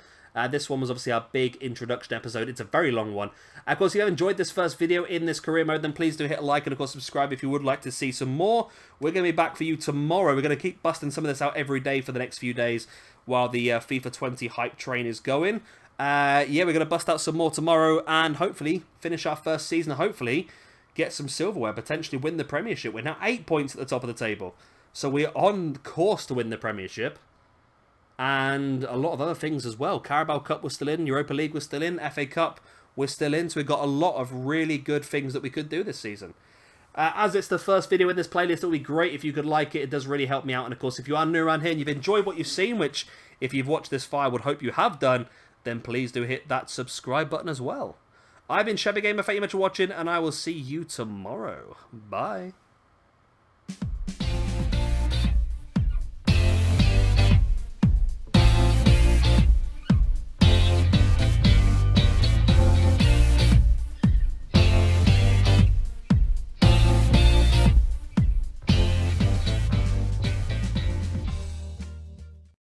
Speaker 1: This one was obviously our big introduction episode. It's a very long one. Of course, if you have enjoyed this first video in this career mode, then please do hit a like and of course subscribe if you would like to see some more. We're going to be back for you tomorrow. We're going to keep busting some of this out every day for the next few days while the FIFA 20 hype train is going. Yeah, we're going to bust out some more tomorrow and hopefully finish our first season. Hopefully get some silverware, potentially win the Premiership. We're now 8 points at the top of the table. So we're on course to win the Premiership. And a lot of other things as well. Carabao Cup was still in, Europa League was still in, FA Cup was still in. So we've got a lot of really good things that we could do this season. As it's the first video in this playlist, it would be great if you could like it. It does really help me out. And of course, if you are new around here and you've enjoyed what you've seen, which if you've watched this far, I would hope you have done, then please do hit that subscribe button as well. I've been Chevy Gamer, thank you much for watching, and I will see you tomorrow. Bye.